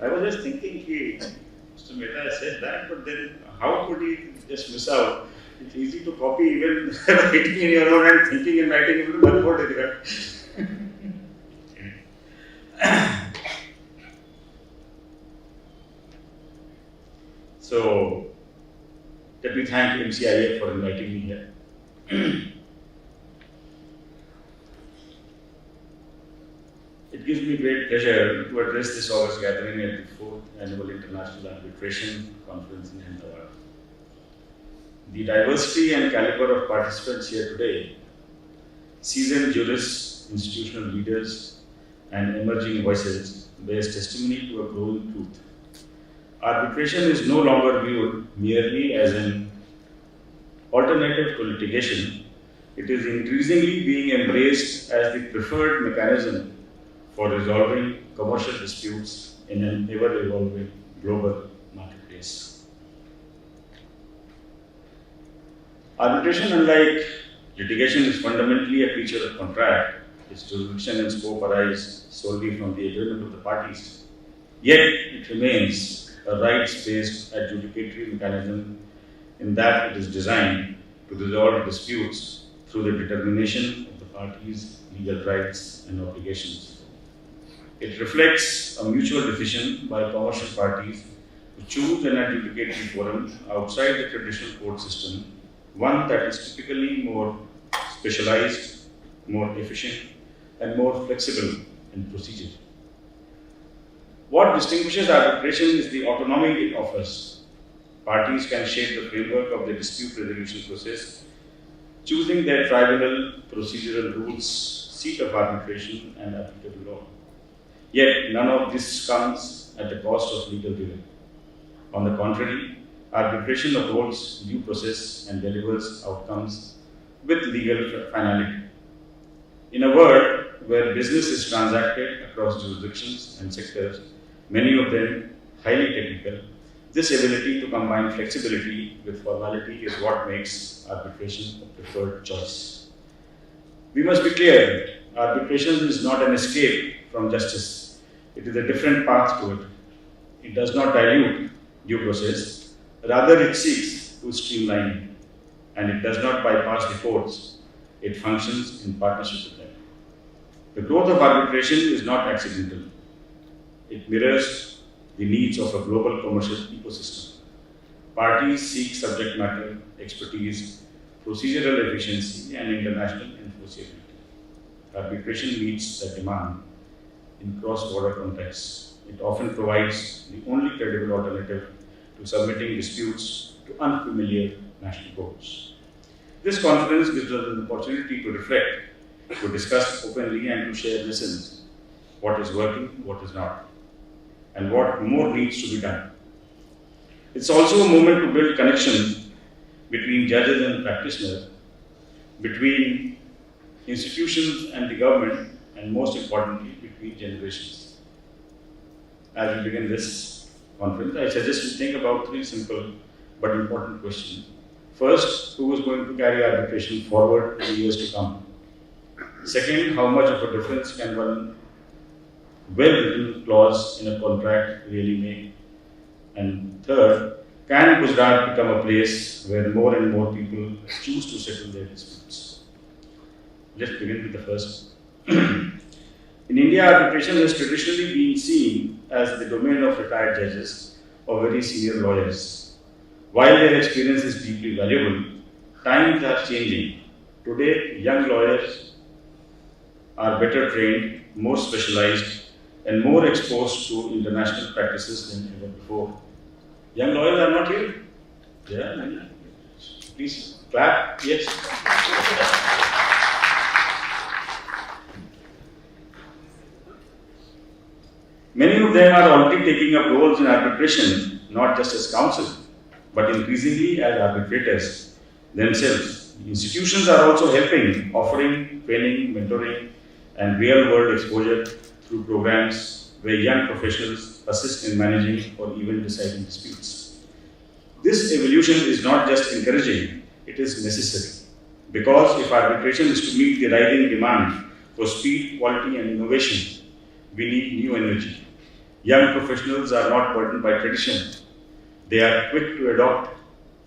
I was just thinking, Mr. Mehta said that, but then how could he just miss out? It's easy to copy even writing in your own hand, thinking and writing in one more difficult. So, let me thank MCIA for inviting me here. It gives me great pleasure to address this August gathering at the 4th Annual International Arbitration Conference in Ahmedabad. The diversity and caliber of participants here today, seasoned jurists, institutional leaders, and emerging voices bears testimony to a growing truth. Arbitration is no longer viewed merely as an alternative to litigation. It is increasingly being embraced as the preferred mechanism for resolving commercial disputes in an ever-evolving global marketplace. Arbitration, unlike litigation, is fundamentally a creature of contract. Its jurisdiction and scope arise solely from the agreement of the parties. Yet, it remains a rights-based adjudicatory mechanism in that it is designed to resolve disputes through the determination of the parties' legal rights and obligations. It reflects a mutual decision by commercial parties to choose an adjudicatory forum outside the traditional court system, one that is typically more specialized, more efficient, and more flexible in procedure. What distinguishes arbitration is the autonomy it offers. Parties can shape the framework of the dispute resolution process, choosing their tribunal, procedural rules, seat of arbitration, and applicable law. Yet, none of this comes at the cost of legal rigor. On the contrary, arbitration upholds due process and delivers outcomes with legal finality. In a world where business is transacted across jurisdictions and sectors, many of them highly technical, this ability to combine flexibility with formality is what makes arbitration a preferred choice. We must be clear, arbitration is not an escape from justice. It is a different path to it. It does not dilute due process, rather it seeks to streamline it, and it does not bypass the courts. It functions in partnership with them. The growth of arbitration is not accidental. It mirrors the needs of a global commercial ecosystem. Parties seek subject matter expertise, procedural efficiency, and international enforceability. Arbitration meets that demand in cross-border contexts. It often provides the only credible alternative to submitting disputes to unfamiliar national courts. This conference gives us an opportunity to reflect, to discuss openly, and to share lessons. What is working, what is not, and what more needs to be done. It's also a moment to build connection between judges and practitioners, between institutions and the government, and most importantly, between generations. As we begin this conference, I suggest we think about 3 simple but important questions. First, who is going to carry arbitration forward in the years to come? Second, how much of a difference can one well-written clause in a contract really make? And third, can Gujarat become a place where more and more people choose to settle their disputes? Let's begin with the first. In India, arbitration has traditionally been seen as the domain of retired judges or very senior lawyers. While their experience is deeply valuable, times are changing. Today, young lawyers are better trained, more specialized, and more exposed to international practices than ever before. Young lawyers are not here? Yeah, please clap. Yes. Many of them are already taking up roles in arbitration, not just as counsel, but increasingly as arbitrators themselves. Institutions are also helping, offering training, mentoring, and real-world exposure through programs where young professionals assist in managing or even deciding disputes. This evolution is not just encouraging, it is necessary. Because if arbitration is to meet the rising demand for speed, quality, and innovation, we need new energy. Young professionals are not burdened by tradition. They are quick to adopt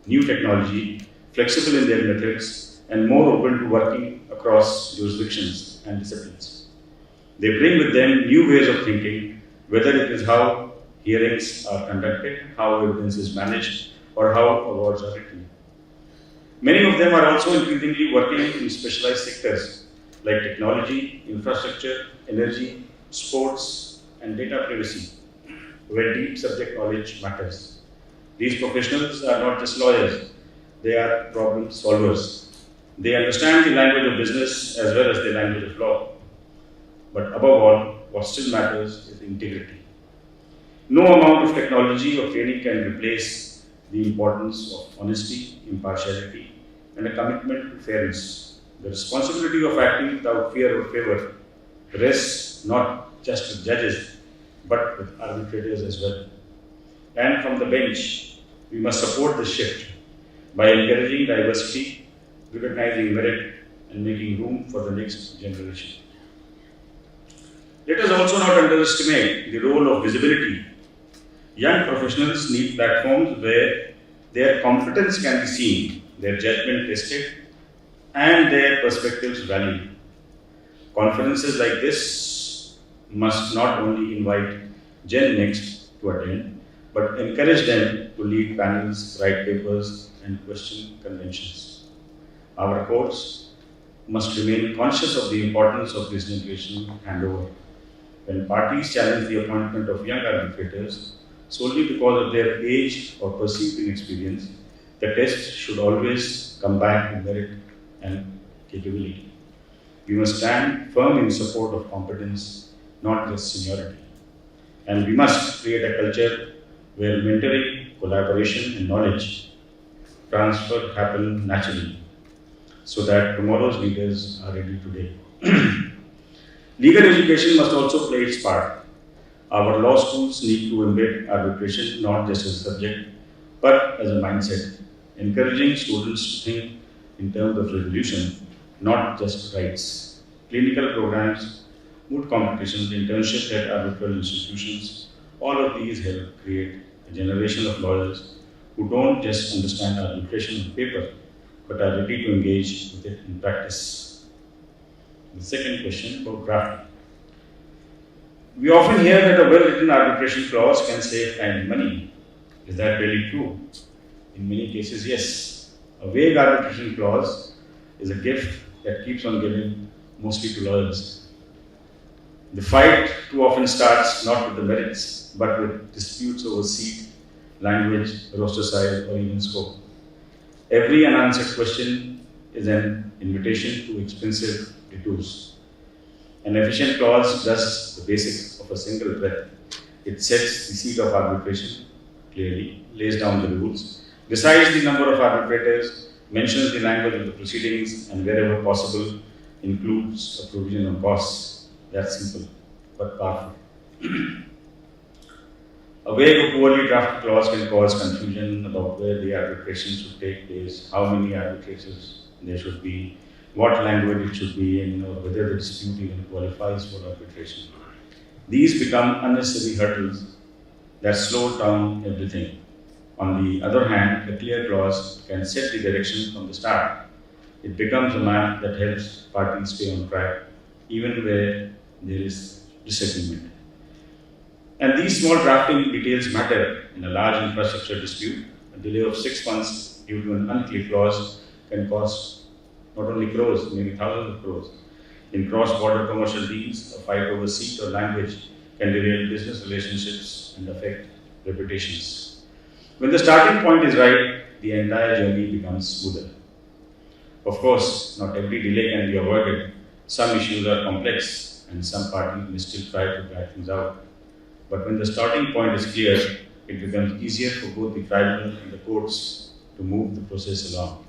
new technology, flexible in their methods, and more open to working across jurisdictions and disciplines. They bring with them new ways of thinking, whether it is how hearings are conducted, how evidence is managed, or how awards are written. Many of them are also increasingly working in specialized sectors like technology, infrastructure, energy, sports, and data privacy, where deep subject knowledge matters. These professionals are not just lawyers, they are problem solvers. They understand the language of business as well as the language of law. But above all, what still matters is integrity. No amount of technology or training can replace the importance of honesty, impartiality, and a commitment to fairness. The responsibility of acting without fear or favor rests not just with judges, but with arbitrators as well. And from the bench, we must support the shift by encouraging diversity, recognizing merit, and making room for the next generation. Let us also not underestimate the role of visibility. Young professionals need platforms where their competence can be seen, their judgment tested, and their perspectives valued. Conferences like this must not only invite Gen Next to attend, but encourage them to lead panels, write papers, and question conventions. Our courts must remain conscious of the importance of this generational handover. When parties challenge the appointment of young arbitrators solely because of their age or perceived inexperience, the test should always come back to merit and capability. We must stand firm in support of competence, not just seniority. And we must create a culture where mentoring, collaboration, and knowledge transfer happen naturally, so that tomorrow's leaders are ready today. Legal education must also play its part. Our law schools need to embed arbitration not just as a subject, but as a mindset, encouraging students to think in terms of resolution, not just rights. Clinical programs, moot competitions, internships at arbitral institutions, all of these help create a generation of lawyers who don't just understand arbitration on paper, but are ready to engage with it in practice. The second question about drafting. We often hear that a well-written arbitration clause can save time and money. Is that really true? In many cases, yes. A vague arbitration clause is a gift that keeps on giving, mostly to lawyers. The fight too often starts not with the merits, but with disputes over seat, language, roster size, or even scope. Every unanswered question is an invitation to expensive detours. An efficient clause does the basics of a single breath. It sets the seat of arbitration clearly, lays down the rules, decides the number of arbitrators, mentions the language of the proceedings, and wherever possible, includes a provision on costs. That's simple, but powerful. A vague or poorly drafted clause can cause confusion about where the arbitration should take place, how many arbitrators there should be, what language it should be in, or whether the dispute even qualifies for arbitration. These become unnecessary hurdles that slows down everything. On the other hand, a clear clause can set the direction from the start. It becomes a map that helps parties stay on track, even where there is disagreement. And these small drafting details matter in a large infrastructure dispute. A delay of 6 months due to an unclear clause can cost not only crores, maybe thousands of crores. In cross-border commercial deals, a fight over seat or language can derail business relationships and affect reputations. When the starting point is right, the entire journey becomes smoother. Of course, not every delay can be avoided. Some issues are complex and some parties may still try to drag things out. But when the starting point is clear, it becomes easier for both the tribunal and the courts to move the process along.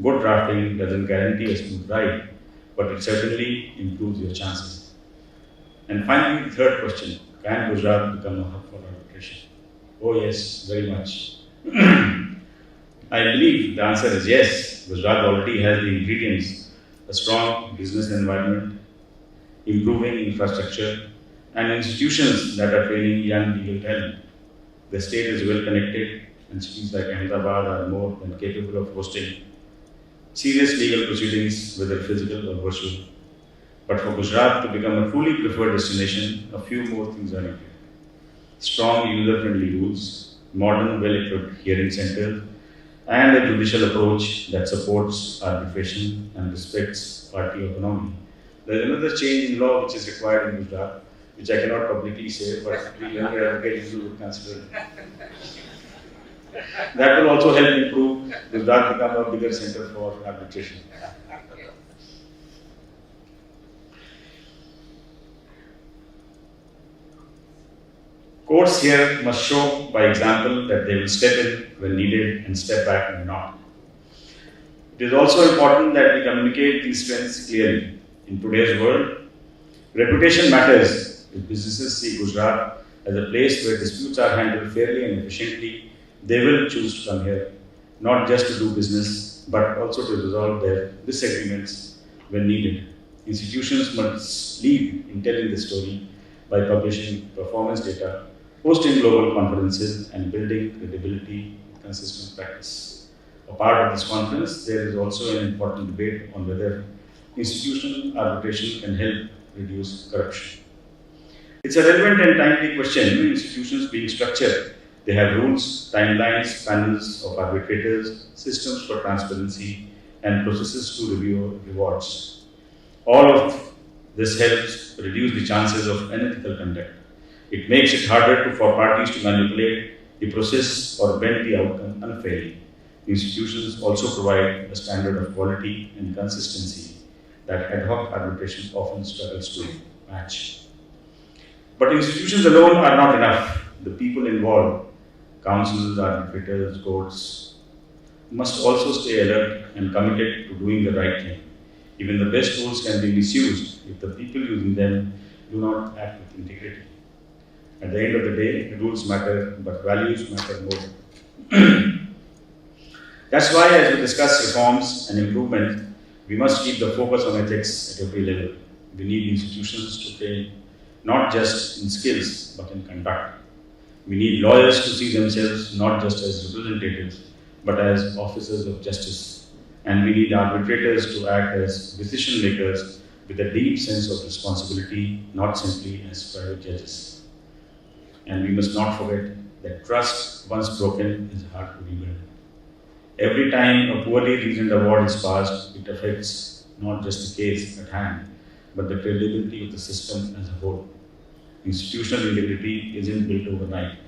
Good drafting doesn't guarantee a smooth ride, but it certainly improves your chances. And finally, the third question, can Gujarat become a hub for arbitration? Oh yes, very much. I believe the answer is yes. Gujarat already has the ingredients, a strong business environment, improving infrastructure, and institutions that are training young legal talent. The state is well connected, and cities like Ahmedabad are more than capable of hosting serious legal proceedings, whether physical or virtual. But for Gujarat to become a truly preferred destination, a few more things are needed. Strong user-friendly rules, modern well-equipped hearing centers, and a judicial approach that supports arbitration and respects party autonomy. There is another change in law which is required in Gujarat, which I cannot publicly say, but we will get into would consider. That will also help improve Gujarat become a bigger center for arbitration. Courts here must show by example that they will step in when needed and step back when not. It is also important that we communicate these strengths clearly. In today's world, reputation matters. If businesses see Gujarat as a place where disputes are handled fairly and efficiently, they will choose to come here, not just to do business, but also to resolve their disagreements when needed. Institutions must lead in telling the story by publishing performance data, hosting global conferences, and building credibility with consistent practice. A part of this conference, there is also an important debate on whether institutional arbitration can help reduce corruption. It's a relevant and timely question. Institutions being structured, they have rules, timelines, panels of arbitrators, systems for transparency, and processes to review rewards. All of this helps reduce the chances of unethical conduct. It makes it harder for parties to manipulate the process or bend the outcome unfairly. Institutions also provide a standard of quality and consistency that ad hoc arbitration often struggles to match. But institutions alone are not enough. The people involved, councils, arbitrators, courts, must also stay alert and committed to doing the right thing. Even the best tools can be misused if the people using them do not act with integrity. At the end of the day, rules matter, but values matter more. That's why, as we discuss reforms and improvement, we must keep the focus on ethics at every level. We need institutions to train not just in skills, but in conduct. We need lawyers to see themselves not just as representatives, but as officers of justice. And we need arbitrators to act as decision makers with a deep sense of responsibility, not simply as private judges. And we must not forget that trust, once broken, is hard to rebuild. Every time a poorly reasoned award is passed, it affects not just the case at hand, but the credibility of the system as a whole. Institutional integrity isn't built overnight.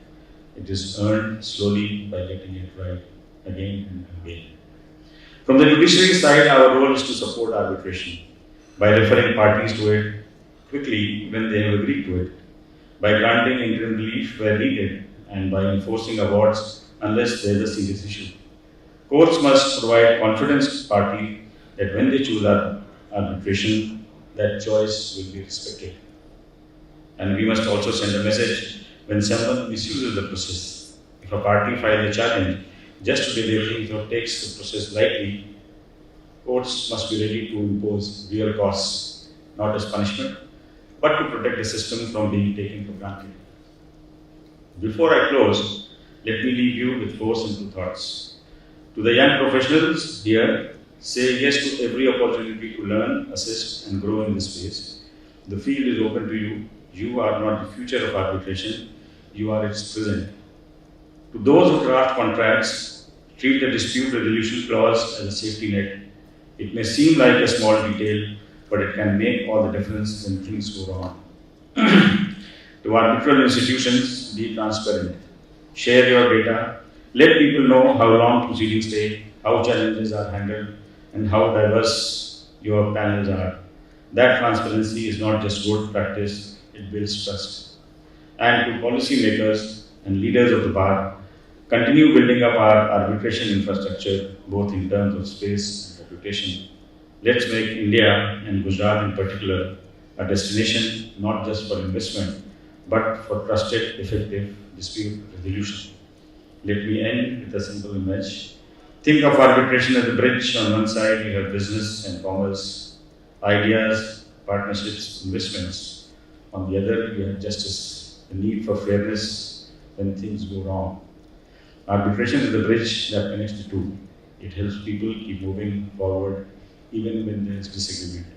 It is earned slowly by getting it right again and again. From the judiciary side, our role is to support arbitration by referring parties to it quickly when they have agreed to it, by granting interim relief where needed, and by enforcing awards unless there is a serious issue. Courts must provide confidence to parties that when they choose arbitration, that choice will be respected. And we must also send a message when someone misuses the process. If a party files a challenge just to delay things or takes the process lightly, courts must be ready to impose real costs, not as punishment, but to protect the system from being taken for granted. Before I close, let me leave you with 4 simple thoughts. To the young professionals here, say yes to every opportunity to learn, assist, and grow in this space. The field is open to you. You are not the future of arbitration, you are its present. To those who draft contracts, treat the dispute resolution clause as a safety net. It may seem like a small detail, but it can make all the difference when things go wrong. To arbitral institutions, be transparent. Share your data. Let people know how long proceedings take, how challenges are handled, and how diverse your panels are. That transparency is not just good practice, it builds trust. And to policymakers and leaders of the bar, continue building up our arbitration infrastructure, both in terms of space and reputation. Let's make India, and Gujarat in particular, a destination not just for investment, but for trusted, effective dispute resolution. Let me end with a simple image. Think of arbitration as a bridge. On one side, you have business and commerce, ideas, partnerships, investments. On the other, you have justice, the need for fairness when things go wrong. Arbitration is the bridge that connects the two. It helps people keep moving forward even when there is disagreement.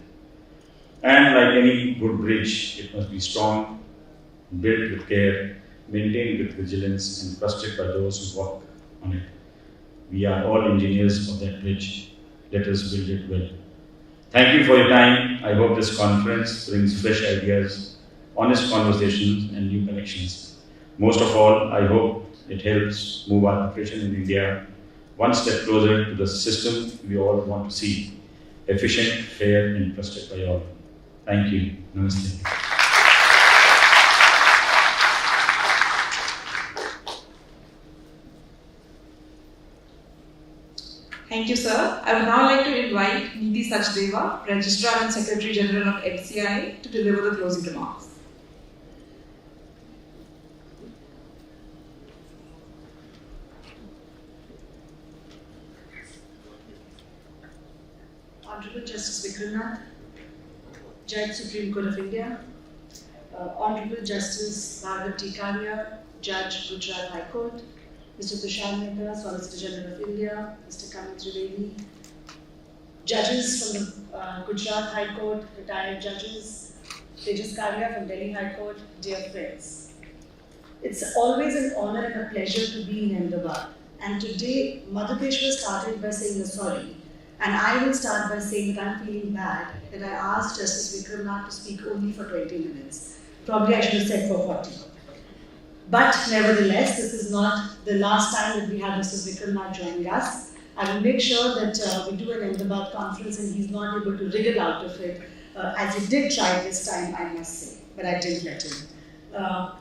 And like any good bridge, it must be strong, built with care, maintained with vigilance, and trusted by those who walk on it. We are all engineers of that bridge. Let us build it well. Thank you for your time. I hope this conference brings fresh ideas, honest conversations, and new connections. Most of all, I hope it helps move arbitration in India one step closer to the system we all want to see. Efficient, fair, and trusted by all. Thank you. Namaste. Thank you, sir. I would now like to invite Niti Sachdeva, Registrar and Secretary General of MCIA, to deliver the closing remarks. Honorable Justice Vikram Nath, Judge Supreme Court of India, Honorable Justice Bhargav T. Karia, Judge Gujarat High Court, Mr. Tushar Mehta, Solicitor General of India, Mr. Kamal Trivedi, judges from the Gujarat High Court, retired judges, Karia from Delhi High Court, dear friends. It's always an honor and a pleasure to be in Ahmedabad. And today, Madhukeshwar started by saying you're sorry. And I will start by saying that I'm feeling bad that I asked Justice Vikram Nath to speak only for 20 minutes. Probably I should have said for 40. But nevertheless, this is not the last time that we have Justice Vikram Nath joining us. I will make sure that we do an Ahmedabad conference and he's not able to wriggle out of it, as he did try this time, I must say, but I didn't let him.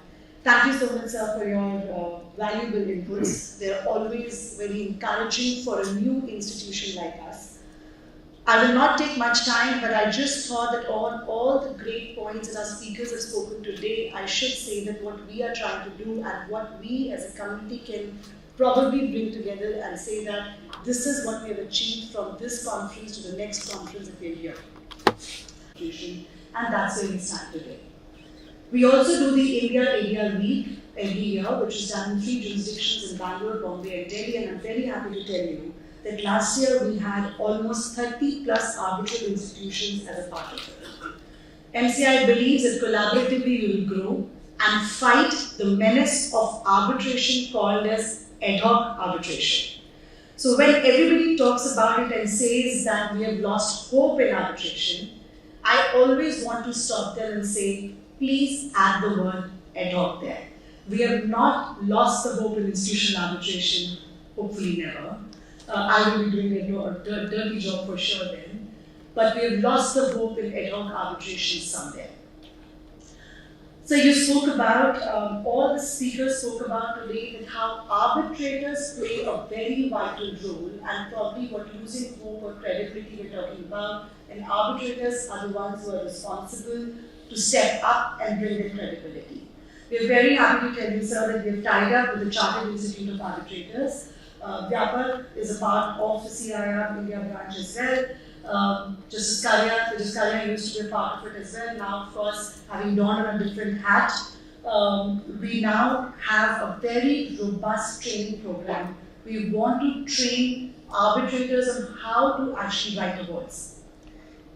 Thank you so much, sir, for your valuable inputs. They're always very encouraging for a new institution like us. I will not take much time, but I just thought that on all the great points that our speakers have spoken today, I should say that what we are trying to do and what we as a community can probably bring together and say that this is what we have achieved from this conference to the next conference that we're here. And that's where we stand today. We also do the India ADR Week every year, which is done in 3 jurisdictions in Bangalore, Bombay, and Delhi, and I'm very happy to tell you that last year we had almost 30 plus arbitral institutions as a part of it. MCI believes that collaboratively we will grow and fight the menace of arbitration called as ad hoc arbitration. So when everybody talks about it and says that we have lost hope in arbitration, I always want to stop them and say, please add the word ad hoc there. We have not lost the hope in institutional arbitration, hopefully never. I will be doing a dirty job for sure then. But we have lost the hope in ad hoc arbitration somewhere. So you spoke about, all the speakers spoke about today that how arbitrators play a very vital role, and probably what losing hope or credibility we're talking about, and arbitrators are the ones who are responsible to step up and bring in credibility. We're very happy to tell you, sir, that we've tied up with the Chartered Institute of Arbitrators. Vyapar is a part of the CIR India branch as well. Justice Karia used to be a part of it as well. Now, of course, having donned on a different hat, we now have a very robust training program. We want to train arbitrators on how to actually write awards.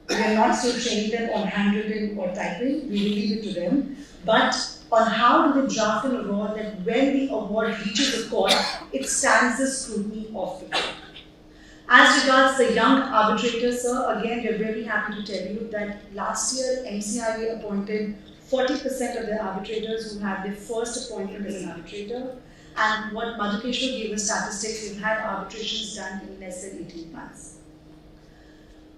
We are not still training them on handwritten or typing, we will leave it to them, but on how do they draft an award that when the award reaches the court, it stands the scrutiny of the court. As regards the young arbitrators, sir, again, we are very happy to tell you that last year MCIA appointed 40% of the arbitrators who had their first appointment as an arbitrator. And what Madhukeshwar gave us statistics, we've had arbitrations done in less than 18 months.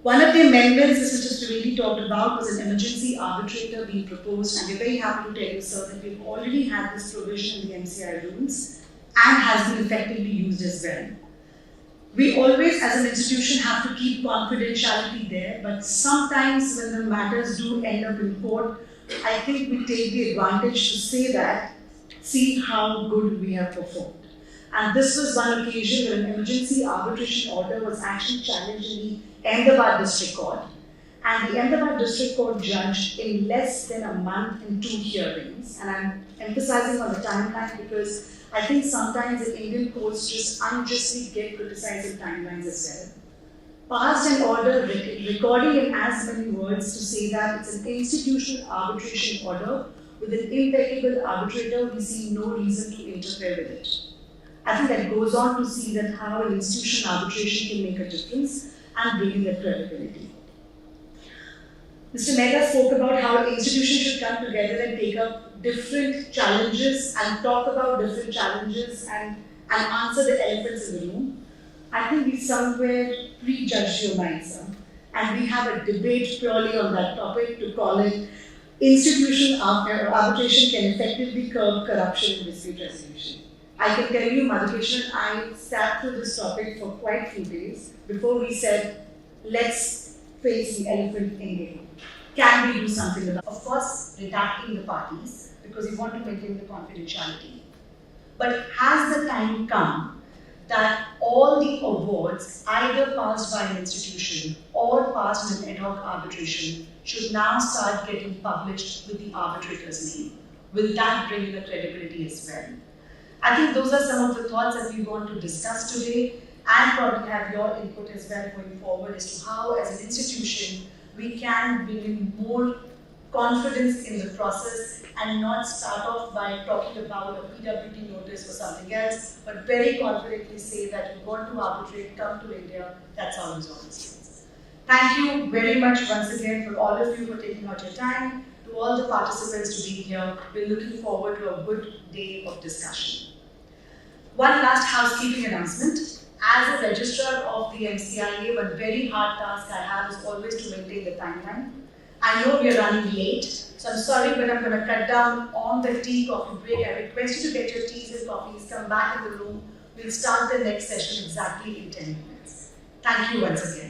One of the amendments Mr. Trivedi talked about was an emergency arbitrator being proposed, and we're very happy to tell you, sir, that we've already had this provision in the MCI rules and has been effectively used as well. We always, as an institution, have to keep confidentiality there, but sometimes when the matters do end up in court, I think we take the advantage to say that, see how good we have performed. And this was one occasion where an emergency arbitration order was actually challenged in the Ahmedabad District Court. And the Ahmedabad District Court judged in less than a month in 2 hearings. And I'm emphasizing on the timeline because I think sometimes the Indian courts just unjustly get criticized in timelines as well. Passed an order recording in as many words to say that it's an institutional arbitration order with an impeccable arbitrator. We see no reason to interfere with it. I think that goes on to see that how an institutional arbitration can make a difference and bring in that credibility. Mr. Mehta spoke about how an institution should come together and take up different challenges and talk about different challenges and answer the elephants in the room. I think we somewhere prejudged your mind, sir. And we have a debate purely on that topic to call it institutional arbitration can effectively curb corruption and dispute resolution. I can tell you, Madhukeshwar and I sat through this topic for quite a few days before we said, let's face the elephant in the room. Can we do something about it? Of course, redacting the parties because we want to maintain the confidentiality. But has the time come that all the awards, either passed by an institution or passed in an ad hoc arbitration, should now start getting published with the arbitrator's name? Will that bring in the credibility as well? I think those are some of the thoughts that we want to discuss today and probably have your input as well going forward as to how, as an institution, we can bring in more confidence in the process and not start off by talking about a PWT notice or something else, but very confidently say that we want to arbitrate, come to India, that's how resolve this. Thank you very much once again for all of you for taking out your time, to all the participants to be here. We're looking forward to a good day of discussion. One last housekeeping announcement. As a registrar of the MCIA, one very hard task I have is always to maintain the timeline. I know we are running late, so I'm sorry, but I'm going to cut down on the tea coffee break. I request you to get your teas and coffees, come back in the room. We'll start the next session exactly in 10 minutes. Thank you once again.